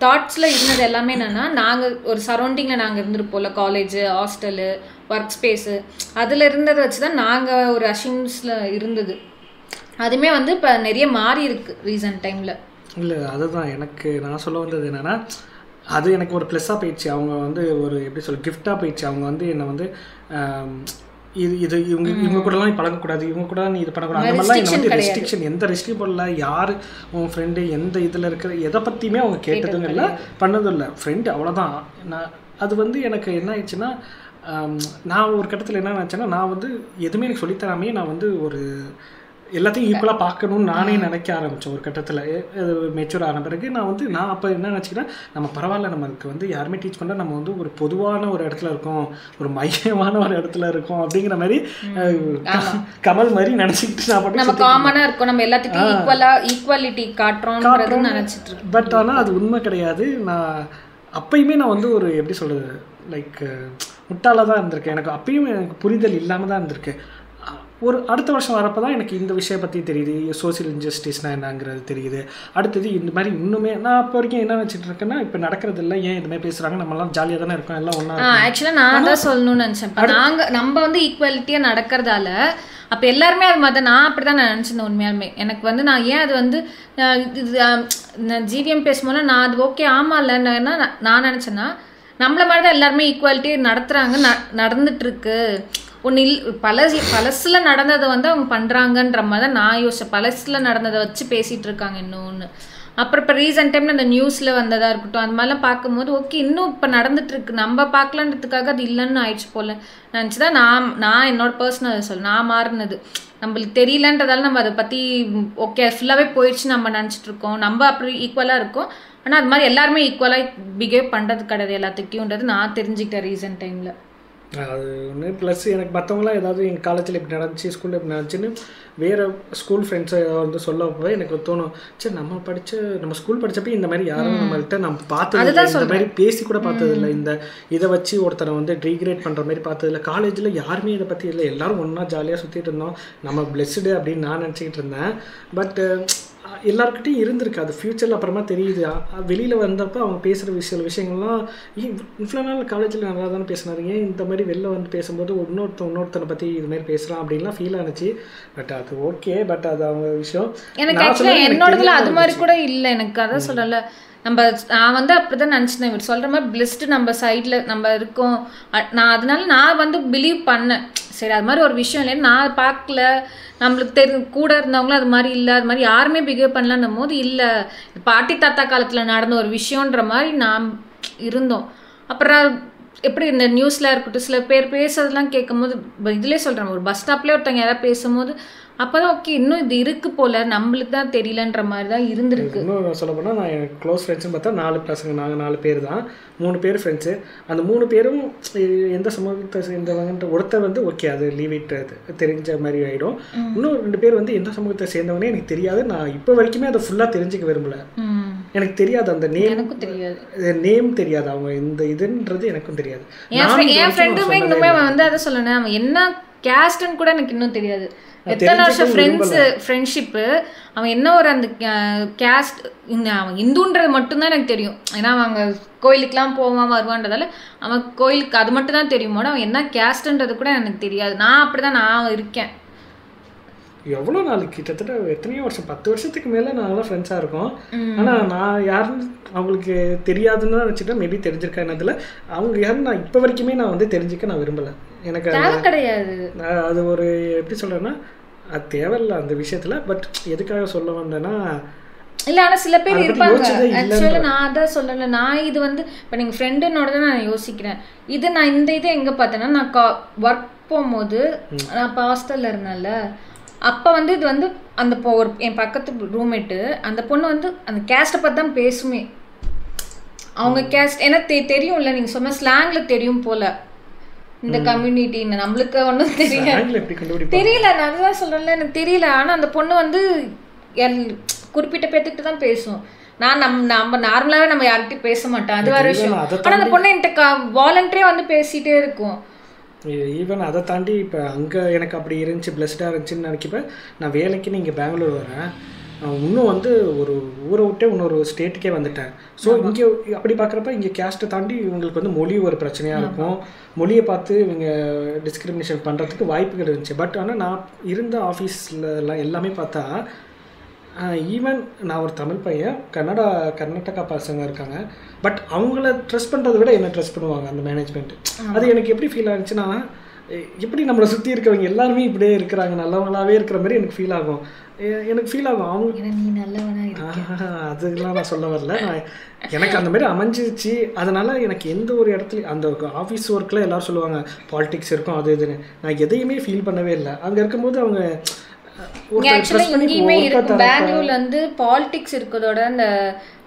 தாட்ஸில் இருந்தது எல்லாமே என்னென்னா, நாங்கள் ஒரு சரௌண்டிங்கில் நாங்கள் இருந்துருப்போம்ல, காலேஜு, ஹாஸ்டலு, ஒர்க் ஸ்பேஸு, அதில் இருந்ததை வச்சு தான் நாங்கள் ஒரு அஷிம்ஸில் இருந்தது. அதுவுமே வந்து இப்போ நிறைய மாறி இருக்கு ரீசன்ட் டைமில். இல்லை, அதுதான் எனக்கு நான் சொல்ல வந்தது என்னென்னா, அது எனக்கு ஒரு ப்ளஸ்ஸாக போயிடுச்சு. அவங்க வந்து ஒரு எப்படி சொல்ல கிஃப்டாக போயிடுச்சு. அவங்க வந்து என்னை வந்து இது இவங்க கூடலாம் நீ பழகக்கூடாது, இவங்க கூட நீ இது பண்ணக்கூடாது, அந்த மாதிரிலாம் என்னை வந்து ரெஸ்ட்ரிக்ஷன், எந்த ரெஸ்ட்ரிக்ஷன் பண்ணல. யார் உன் ஃப்ரெண்டு, எந்த இதில் இருக்கிற எதை பற்றியுமே அவங்க கேட்டதும் இல்லை, பண்ணதும் இல்லை. ஃப்ரெண்டு அவ்வளோதான். நான் அது வந்து எனக்கு என்ன ஆயிடுச்சுன்னா, நான் ஒரு கட்டத்தில் என்ன நினச்சேன்னா, நான் வந்து எதுவுமே எனக்கு சொல்லித்தராமே நான் வந்து ஒரு எல்லாத்தையும் ஈக்குவலாக பார்க்கணும்னு நானே நினைக்க ஆரம்பித்தேன் ஒரு கட்டத்தில். மெச்சூர் ஆன பிறகு நான் அப்போ என்ன நினச்சிக்கிறேன், நம்ம பரவாயில்ல, நமக்கு வந்து யாருமே டீச் பண்ணால் நம்ம வந்து ஒரு பொதுவான ஒரு இடத்துல இருக்கோம், ஒரு மையமான ஒரு இடத்துல இருக்கோம் அப்படிங்கிற மாதிரி கமல் மாதிரி நினச்சிக்கிட்டு நம்ம காமனாக இருக்கோம், நம்ம எல்லாத்துக்கும் ஈக்குவாலிட்டி காட்டுறோம் நினச்சிட்டு இருக்கோம். பட் ஆனால் அது உண்மை கிடையாது. நான் அப்பயுமே நான் வந்து ஒரு எப்படி சொல்கிறது, லைக் முட்டாளாக தான் இருந்திருக்கேன். எனக்கு அப்பயும் எனக்கு புரிதல் இல்லாமல் தான் இருந்திருக்கேன். ஒரு அடுத்த வருஷம் வரப்போ தான் எனக்கு இந்த விஷயம் பற்றி தெரியுது, சோசியல் இன்ஜஸ்டிஸ்னால் என்னங்கிறது தெரியுது. அடுத்தது இந்த மாதிரி இன்னுமே நான் அப்போ வரைக்கும் என்ன வச்சுட்டு இருக்கேன்னா, இப்போ நடக்கிறது இல்லை, ஏன் இந்த மாதிரி பேசுகிறாங்க, நம்மளாம் ஜாலியாக தானே இருக்கோம், எல்லாம் ஒன்றா. ஆக்சுவலாக நான் தான் சொல்லணும்னு நினச்சேன். இப்போ நம்ம வந்து ஈக்குவாலிட்டியாக நடக்கிறதால அப்போ எல்லாருமே அது மாதிரி தான். நான் அப்படி தான் நான் நினச்சிருந்தேன் உண்மையாலுமே. எனக்கு வந்து நான் ஏன் அது வந்து ஜிவிஎம் பேசும்போது நான் அது ஓகே ஆமாம் இல்லைன்னா நான் நினச்சேன்னா, நம்மள மாதிரி தான் எல்லாருமே ஈக்குவாலிட்டி நடத்துகிறாங்க, நடந்துட்டுருக்கு. ஒன்று பழசில் நடந்ததை வந்து அவங்க பண்ணுறாங்கன்ற மாதிரி தான் நான் யோசிச்சேன். பழசில் நடந்ததை வச்சு பேசிகிட்டு இருக்காங்க இன்னொன்று. அப்புறம் இப்போ ரீசெண்ட் டைமில் அந்த நியூஸில் வந்ததாக இருக்கட்டும், அந்த மாதிரிலாம் பார்க்கும்போது ஓகே இன்னும் இப்போ நடந்துட்டுருக்கு, நம்ம பார்க்கலான்றதுக்காக அது இல்லைன்னு ஆயிடுச்சு போல் நினச்சி தான் நான் என்னோட பர்சனல் நான் மாறினது. நம்மளுக்கு தெரியலன்றதால நம்ம அதை பற்றி ஓகே ஃபுல்லாகவே போயிடுச்சு நம்ம நினச்சிட்டு இருக்கோம். நம்ம அப்படி ஈக்குவலாக இருக்கோம், ஆனால் அது மாதிரி எல்லாருமே ஈக்குவலாக பிஹேவ் பண்ணுறது கிடையாது எல்லாத்துக்கும்ன்றது நான் தெரிஞ்சுக்கிட்டேன் ரீசெண்ட் டைமில். அது ஒன்று. ப்ளஸ் எனக்கு மற்றவங்களாம் ஏதாவது எங்கள் காலேஜில் இப்படி நடந்துச்சு, ஸ்கூலில் இப்படி நடந்துச்சுன்னு வேறு ஸ்கூல் ஃப்ரெண்ட்ஸை வந்து சொல்ல போய் எனக்கு தோணும், சரி நம்ம ஸ்கூல் படித்தப்போ இந்த மாதிரி யாரும் நம்மள்கிட்ட நம்ம பார்த்தது இல்லை, இந்த மாதிரி பேசி கூட பார்த்ததில்லை, இந்த இதை வச்சு ஒருத்தரை வந்து டீக்ரேட் பண்ணுற மாதிரி பார்த்ததில்லை. காலேஜில் யாருமே இதை பற்றி இல்லை, எல்லோரும் ஒன்றா ஜாலியாக சுற்றிட்டு இருந்தோம், நம்ம பிளெஸ்டு அப்படின்னு நான் நினச்சிக்கிட்டு இருந்தேன். பட் எல்லாருக்கிட்டையும் இருந்திருக்கு அது ஃப்யூச்சரில். அப்புறமா தெரியுது வெளியில் வந்தப்போ அவங்க பேசுகிற விஷயங்கள்லாம் இவ்வளோ நாள் காலேஜில் நல்லா தானே பேசினாரு, ஏன் இந்த மாதிரி வெளில வந்து பேசும்போது இன்னொருத்தனை பற்றி இது மாதிரி பேசுகிறான் அப்படின்லாம் ஃபீல் ஆனிச்சு. பட் அது ஓகே, பட் அது அவங்க விஷயம். எனக்கு ஆக்சுவலாக என்னோடதுல அது மாதிரி கூட இல்லை. எனக்கு அதான் சொல்லலை, நான் வந்து அப்படிதான் நினச்சினேன். இவர் சொல்கிற மாதிரி பிளெஸ்டு நம்ம சைடில் நம்ம இருக்கோம். அதனால நான் வந்து பிலீவ் பண்ணேன், சரி அது மாதிரி ஒரு விஷயம் இல்லைன்னு நான் பார்க்கல. நம்மளுக்கு கூட இருந்தவங்களும் அது மாதிரி இல்லை, அது மாதிரி யாருமே பிஹேவ் பண்ணலன்னும் போது இல்லை, பாட்டி தாத்தா காலத்தில் நடந்த ஒரு விஷயன்ற மாதிரி நாம் இருந்தோம். அப்புறம் எப்படி இந்த நியூஸில் இருக்கட்டும் சில பேர் பேசுறதுலாம் கேட்கும் போது இதிலே சொல்கிறேன், ஒரு பஸ் ஸ்டாப்லேயே ஒருத்தவங்க யாராவது பேசும்போது அப்போ தான் ஓகே இன்னும் இது இருக்குது போல், நம்மளுக்கு தான் தெரியலன்ற மாதிரி தான் இருந்திருக்கு. இன்னும் சொல்ல போனால் நான் எனக்கு க்ளோஸ் ஃப்ரெண்ட்ஸ்னு பார்த்தா 4 பசங்க, நாங்கள் 4 பேர் தான், 3 பேர் ஃப்ரெண்ட்ஸு. அந்த 3 பேரும் எந்த சமூகத்தை சேர்ந்தவங்கன்ற ஒருத்தர் வந்து ஓகே அது லீவ் இட் தெரிஞ்ச மாதிரி ஆகிடும். இன்னும் 2 பேர் வந்து எந்த சமூகத்தை சேர்ந்தவனே எனக்கு தெரியாது. நான் இப்போ வரைக்குமே அதை ஃபுல்லாக தெரிஞ்சுக்க விரும்பல. எனக்கு தெரியாது அந்த நேம் தெரியாது, அவங்க இந்த இதுன்றது எனக்கும் தெரியாது. என் ஃப்ரெண்டுமே இன்னுமே வந்து அதை சொல்லணும், அவன் என்ன கேஸ்ட்னு கூட எனக்கு இன்னும் தெரியாது. எத்தனை வருஷம் ஃப்ரெண்ட்ஷிப்பு, அவன் என்ன ஒரு அந்த கேஸ்ட் அவன் இந்துன்றது மட்டும்தான் எனக்கு தெரியும். ஏன்னா அவங்க கோயிலுக்கெலாம் போவான் வருவான்றதால அவன் கோயிலுக்கு அது மட்டும் தான் தெரியுமோட அவன் என்ன கேஸ்ட்ன்றது கூட எனக்கு தெரியாது. நான் அப்படிதான் நான் இருக்கேன். எவ்வளோ நாள் கிட்டத்தட்ட எத்தனையோ வருஷம் 10 வருஷத்துக்கு மேலே நாங்களாம் ஃப்ரெண்ட்ஸாக இருக்கோம். ஆனால் நான் யாருன்னு அவங்களுக்கு தெரியாதுன்னு தான் வச்சுட்டேன். மேபி தெரிஞ்சிருக்கேன் என்னதில் அவங்க யாருன்னு நான் இப்போ வரைக்குமே நான் வந்து தெரிஞ்சுக்க நான் விரும்பலை. எனக்கு கிடையாது அது ஒரு எப்படி சொல்கிறேன்னா அது தேவையில்லை அந்த விஷயத்தில். பட் எதுக்காக சொல்ல வந்தேன்னா இல்லை, ஆனால் சில பேர் இருப்பாங்க. ஆக்சுவலாக நான் அதான் சொல்லலை, நான் இது வந்து இப்போ நீங்கள் ஃப்ரெண்டுன்னோட தான் நான் யோசிக்கிறேன். இது நான் இந்த இதை எங்கே பார்த்தேன்னா, நான் ஒர்க் போகும்போது நான் இப்போ ஹாஸ்டலில் இருந்தேன்ல, அப்போ வந்து இது வந்து அந்த ஒரு என் பக்கத்து ரூம்மேட்டு அந்த பொண்ணு வந்து அந்த கேஸ்ட்டை பார்த்து தான் பேசுமே. அவங்க கேஸ்ட் ஏன்னா தெரியும்ல, நீங்கள் சொன்ன ஸ்லாங்கில் தெரியும் போல் இந்த கம்யூனிட்டின்னு. நம்மளுக்கு ஒன்றும் தெரியல, நான் அதுதான் சொல்கிறேன்ல, எனக்கு தெரியல. ஆனால் அந்த பொண்ணு வந்து குறிப்பிட்ட பேர்த்துக்கிட்ட தான் பேசும். நம்ம நார்மலாகவே நம்ம யார்கிட்டையும் பேச மாட்டோம், அது வேறு விஷயம். ஆனால் அந்த பொண்ணு என்கிட்ட வாலண்டரியாக வந்து பேசிகிட்டே இருக்கும். ஈவன் அதை தாண்டி இப்போ அங்கே எனக்கு அப்படி இருந்துச்சு, பிளஸ்டாக இருந்துச்சுன்னு நினைக்கப்ப நான் வேலைக்குன்னு இங்கே பெங்களூர் வரேன். இன்னும் வந்து ஒரு ஊரை விட்டே இன்னொரு ஸ்டேட்டுக்கே வந்துட்டேன். ஸோ இங்கே அப்படி பார்க்குறப்ப இங்கே கேஸ்ட்டை தாண்டி இவங்களுக்கு வந்து மொழி ஒரு பிரச்சனையாக இருக்கும். மொழியை பார்த்து இவங்க டிஸ்கிரிமினேஷன் பண்ணுறதுக்கு வாய்ப்புகள் இருந்துச்சு. பட் ஆனால் நான் இருந்த ஆஃபீஸ்லலாம் எல்லாமே பார்த்தா ஈவன் நான் ஒரு தமிழ் பையன், கர்நாடகா பசங்க இருக்காங்க. பட் அவங்கள ட்ரெஸ்ட் பண்ணுறதை விட என்ன ட்ரெஸ்ட் பண்ணுவாங்க அந்த மேனேஜ்மெண்ட். அது எனக்கு எப்படி ஃபீல் ஆச்சுன்னா எப்படி நம்மளை சுற்றி இருக்கவங்க எல்லாருமே இப்படியே இருக்கிறாங்க, நல்லவங்களாவே இருக்கிற மாதிரி எனக்கு ஃபீல் ஆகும். அவங்க நீ நல்லவனா இருக்க அதுக்கெல்லாம் நான் சொல்ல வரல. எனக்கு அந்த மாதிரி அமைஞ்சிச்சு. அதனால எனக்கு எந்த ஒரு இடத்துல அந்த ஆஃபீஸ் ஒர்க்கில் எல்லாரும் சொல்லுவாங்க பாலிடிக்ஸ் இருக்கும் அது இதுன்னு, நான் எதையுமே ஃபீல் பண்ணவே இல்லை. அங்கே இருக்கும்போது அவங்க எங்கேயுமே இருக்கும். பெங்களூர்ல வந்து பாலிடிக்ஸ் இருக்கிறதோட அந்த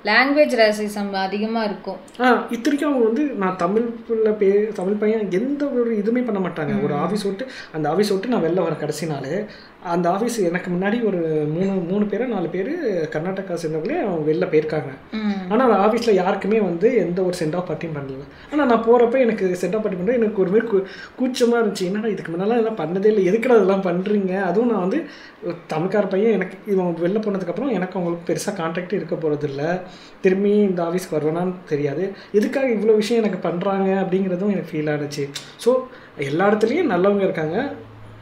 லாங்குவேஜ் ரேசிசம் அதிகமாக இருக்கும். இத்தனைக்கும் அவங்க வந்து நான் தமிழ் பையன் எந்த ஒரு இதுவுமே பண்ண மாட்டாங்க. ஒரு ஆஃபீஸ் விட்டு அந்த ஆஃபீஸ் விட்டு நான் வெளில வர கடைசி நாள் அந்த ஆஃபீஸ் எனக்கு முன்னாடி ஒரு 3 பேர் 4 பேர் கர்நாடகா சேர்ந்தவங்களே அவங்க வெளில போயிருக்காங்க. ஆனால் அந்த ஆஃபீஸில் யாருக்குமே வந்து எந்த ஒரு சென்ட் ஆஃப் பார்ட்டியும் பண்ணல. ஆனால் நான் போகிறப்ப எனக்கு சென்ட் ஆஃப் பார்ட்டி பண்ணுறது எனக்கு ஒரு மாதிரி கூச்சமாக இருந்துச்சு. என்னடா இதுக்கு முன்னாலாம் இதெல்லாம் பண்ணதே இல்லை, எதுக்குடா அதெல்லாம் பண்ணுறீங்க? அதுவும் நான் வந்து தமிழ்கார பையன், எனக்கு இவங்க வெளில போனதுக்கப்புறம் எனக்கு அவங்களுக்கு பெருசாக கான்டாக்ட் இருக்க போகிறதில்ல, திரும்பி இந்த ஆஃபீஸ்க்கு வருவேனான்னு தெரியாது, எதுக்காக இவ்வளோ விஷயம் எனக்கு பண்ணுறாங்க அப்படிங்கிறதும் எனக்கு ஃபீல் ஆகிடுச்சு. ஸோ எல்லா இடத்துலையும் நல்லவங்க இருக்காங்க,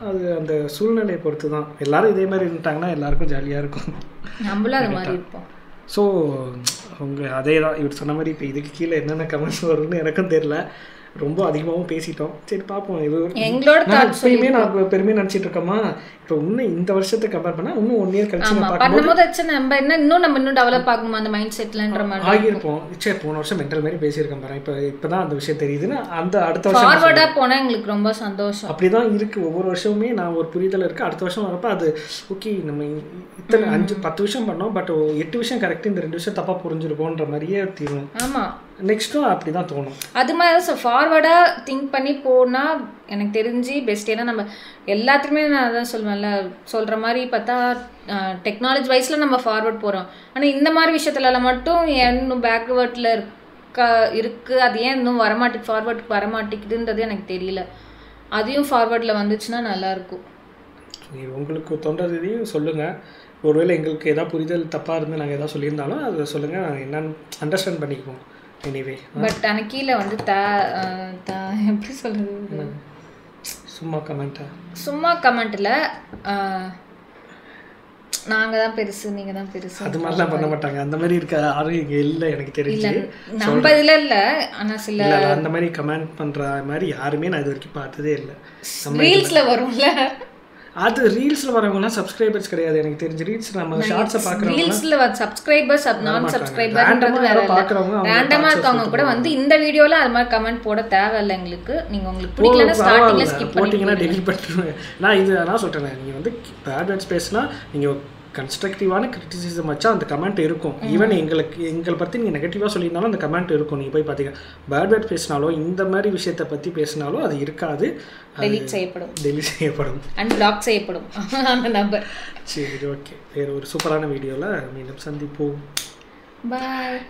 அது அந்த சூழ்நிலையை பொறுத்து தான். எல்லாரும் இதே மாதிரி இருந்துட்டாங்கன்னா எல்லாருக்கும் ஜாலியாக இருக்கும், நம்மளும் அது மாதிரி இருப்போம். ஸோ அவங்க அதே தான் இவர் சொன்ன மாதிரி. இப்போ இதுக்கு கீழே என்னென்ன கமெண்ட்ஸ் வரும்னு எனக்கும் தெரியல, ரொம்ப அதிகமாகவும் பேசிட்டோம். சரி பார்ப்போம். எங்களோட எப்பயுமே நான் பெருமையாக நினச்சிட்டு இருக்கோமா, இப்போ இன்னும் இந்த வருஷத்தை கம்பேர் பண்ணால் இன்னும் 1 இயர் கழிச்சு பண்ணும்போது நம்ம இன்னும் டெவலப் ஆகணும் அந்த மைண்ட் செட்லன்ற மாதிரி ஆகியிருப்போம். சரி போன வருஷம் மென்டல் மாதிரி பேசியிருக்கேன் பாரு, இப்போ தான் அந்த விஷயம் தெரியுதுன்னா அந்த அடுத்த வருஷம் ஃபார்வர்டாக போனால் எங்களுக்கு ரொம்ப சந்தோஷம். அப்படி தான் இருக்குது. ஒவ்வொரு வருஷமுமே நான் ஒரு புரிதல் இருக்குது. அடுத்த வருஷம் வரப்போ அது ஓகே நம்ம இத்தனை 5-10 விஷயம் பண்ணோம், பட் 8 விஷயம் கரெக்டாக, இந்த 2 விஷயம் தப்பாக புரிஞ்சிருக்கோன்ற மாதிரியே தீரும். ஆமாம், நெக்ஸ்ட்டும் அப்படி தான் தோணும். அது மாதிரி தான் ஃபார்வர்டாக திங்க் பண்ணி போனால் எனக்கு தெரிஞ்சு பெஸ்ட். ஏன்னா நம்ம எல்லாத்துக்குமே நான் அதான் சொல்லுவேன்ல, சொல்கிற மாதிரி பார்த்தா டெக்னாலஜி வைஸில் நம்ம ஃபார்வர்ட் போகிறோம். ஆனால் இந்த மாதிரி விஷயத்துலலாம் மட்டும் இன்னும் பேக்வேர்டில் இருக்குது. அது ஏன் இன்னும் ஃபார்வர்டுக்கு வரமாட்டேங்குதுன்றது எனக்கு தெரியல. அதையும் ஃபார்வர்டில் வந்துச்சுன்னா நல்லாயிருக்கும். உங்களுக்கு தோன்றதையும் சொல்லுங்கள். ஒருவேளை எங்களுக்கு எதாவது புரிதல் தப்பாக இருந்து நாங்கள் எதாவது சொல்லியிருந்தாலும் அதை சொல்லுங்கள், நாங்கள் என்னன்னு அண்டர்ஸ்டாண்ட் பண்ணிக்குவோம். எனிவே பட் ஆனால் கீழே வந்து எப்படி சொல்கிறது, சும்மா கமெண்ட்டில் நாங்கள் தான் பெருசு நீங்கள் தான் பெருசு அது மாதிரிலாம் பண்ண மாட்டாங்க. அந்த மாதிரி இருக்க யாரும் இங்கே இல்லை எனக்கு தெரிஞ்சு. நம்ம இதில் இல்லை, ஆனால் சில அந்த மாதிரி கமெண்ட் பண்ணுற மாதிரி யாருமே நான் இது வரைக்கும் பார்த்ததே இல்லை. ரீல்ஸில் வரும்ல, அது ரீல்ஸ்ல வரவங்கலாம் சப்ஸ்கிரைபர்ஸ் கிடையாது எனக்கு தெரிஞ்சு. ரீல்ஸ் நம்ம ஷார்ட்ஸ் பார்க்குறவங்க ரீல்ஸ்ல சப்ஸ்கிரைபர்ஸ் நான் சப்ஸ்கிரைபர்ன்றது வேற இல்ல. ரேண்டமா இருக்கவங்க கூட வந்து இந்த வீடியோல அது மாதிரி கமெண்ட் போட தேவையில்லை எங்களுக்கு. நீங்க உங்களுக்கு பிடிக்கலனா ஸ்டார்டிங்ல ஸ்கிப் போட்டீங்கன்னா டெலீட் பண்ணிடுவேன். நான் சொல்றேன், நீங்க வந்து பேட் வேர்ட்ஸ் பேசினா நீங்க கன்ஸ்ட்ரக்டிவான கிரிட்டிசிசம் வச்சா அந்த கமெண்ட் இருக்கும். ஈவன் எங்களை பற்றி நீங்கள் நெகட்டிவாக சொல்லியிருந்தாலும் அந்த கமெண்ட் இருக்கும். நீங்கள் போய் பார்த்தீங்க பேட் வேர்ட் பேசினாலோ இந்த மாதிரி விஷயத்தை பற்றி பேசினாலும் அது இருக்காது, டெலீட் செய்யப்படும் அண்ட் பிளாக் செய்யப்படும் அந்த நம்பர். சரி ஓகே, வேறு ஒரு சூப்பரான வீடியோவில் மீண்டும் சந்திப்போம். பாய்.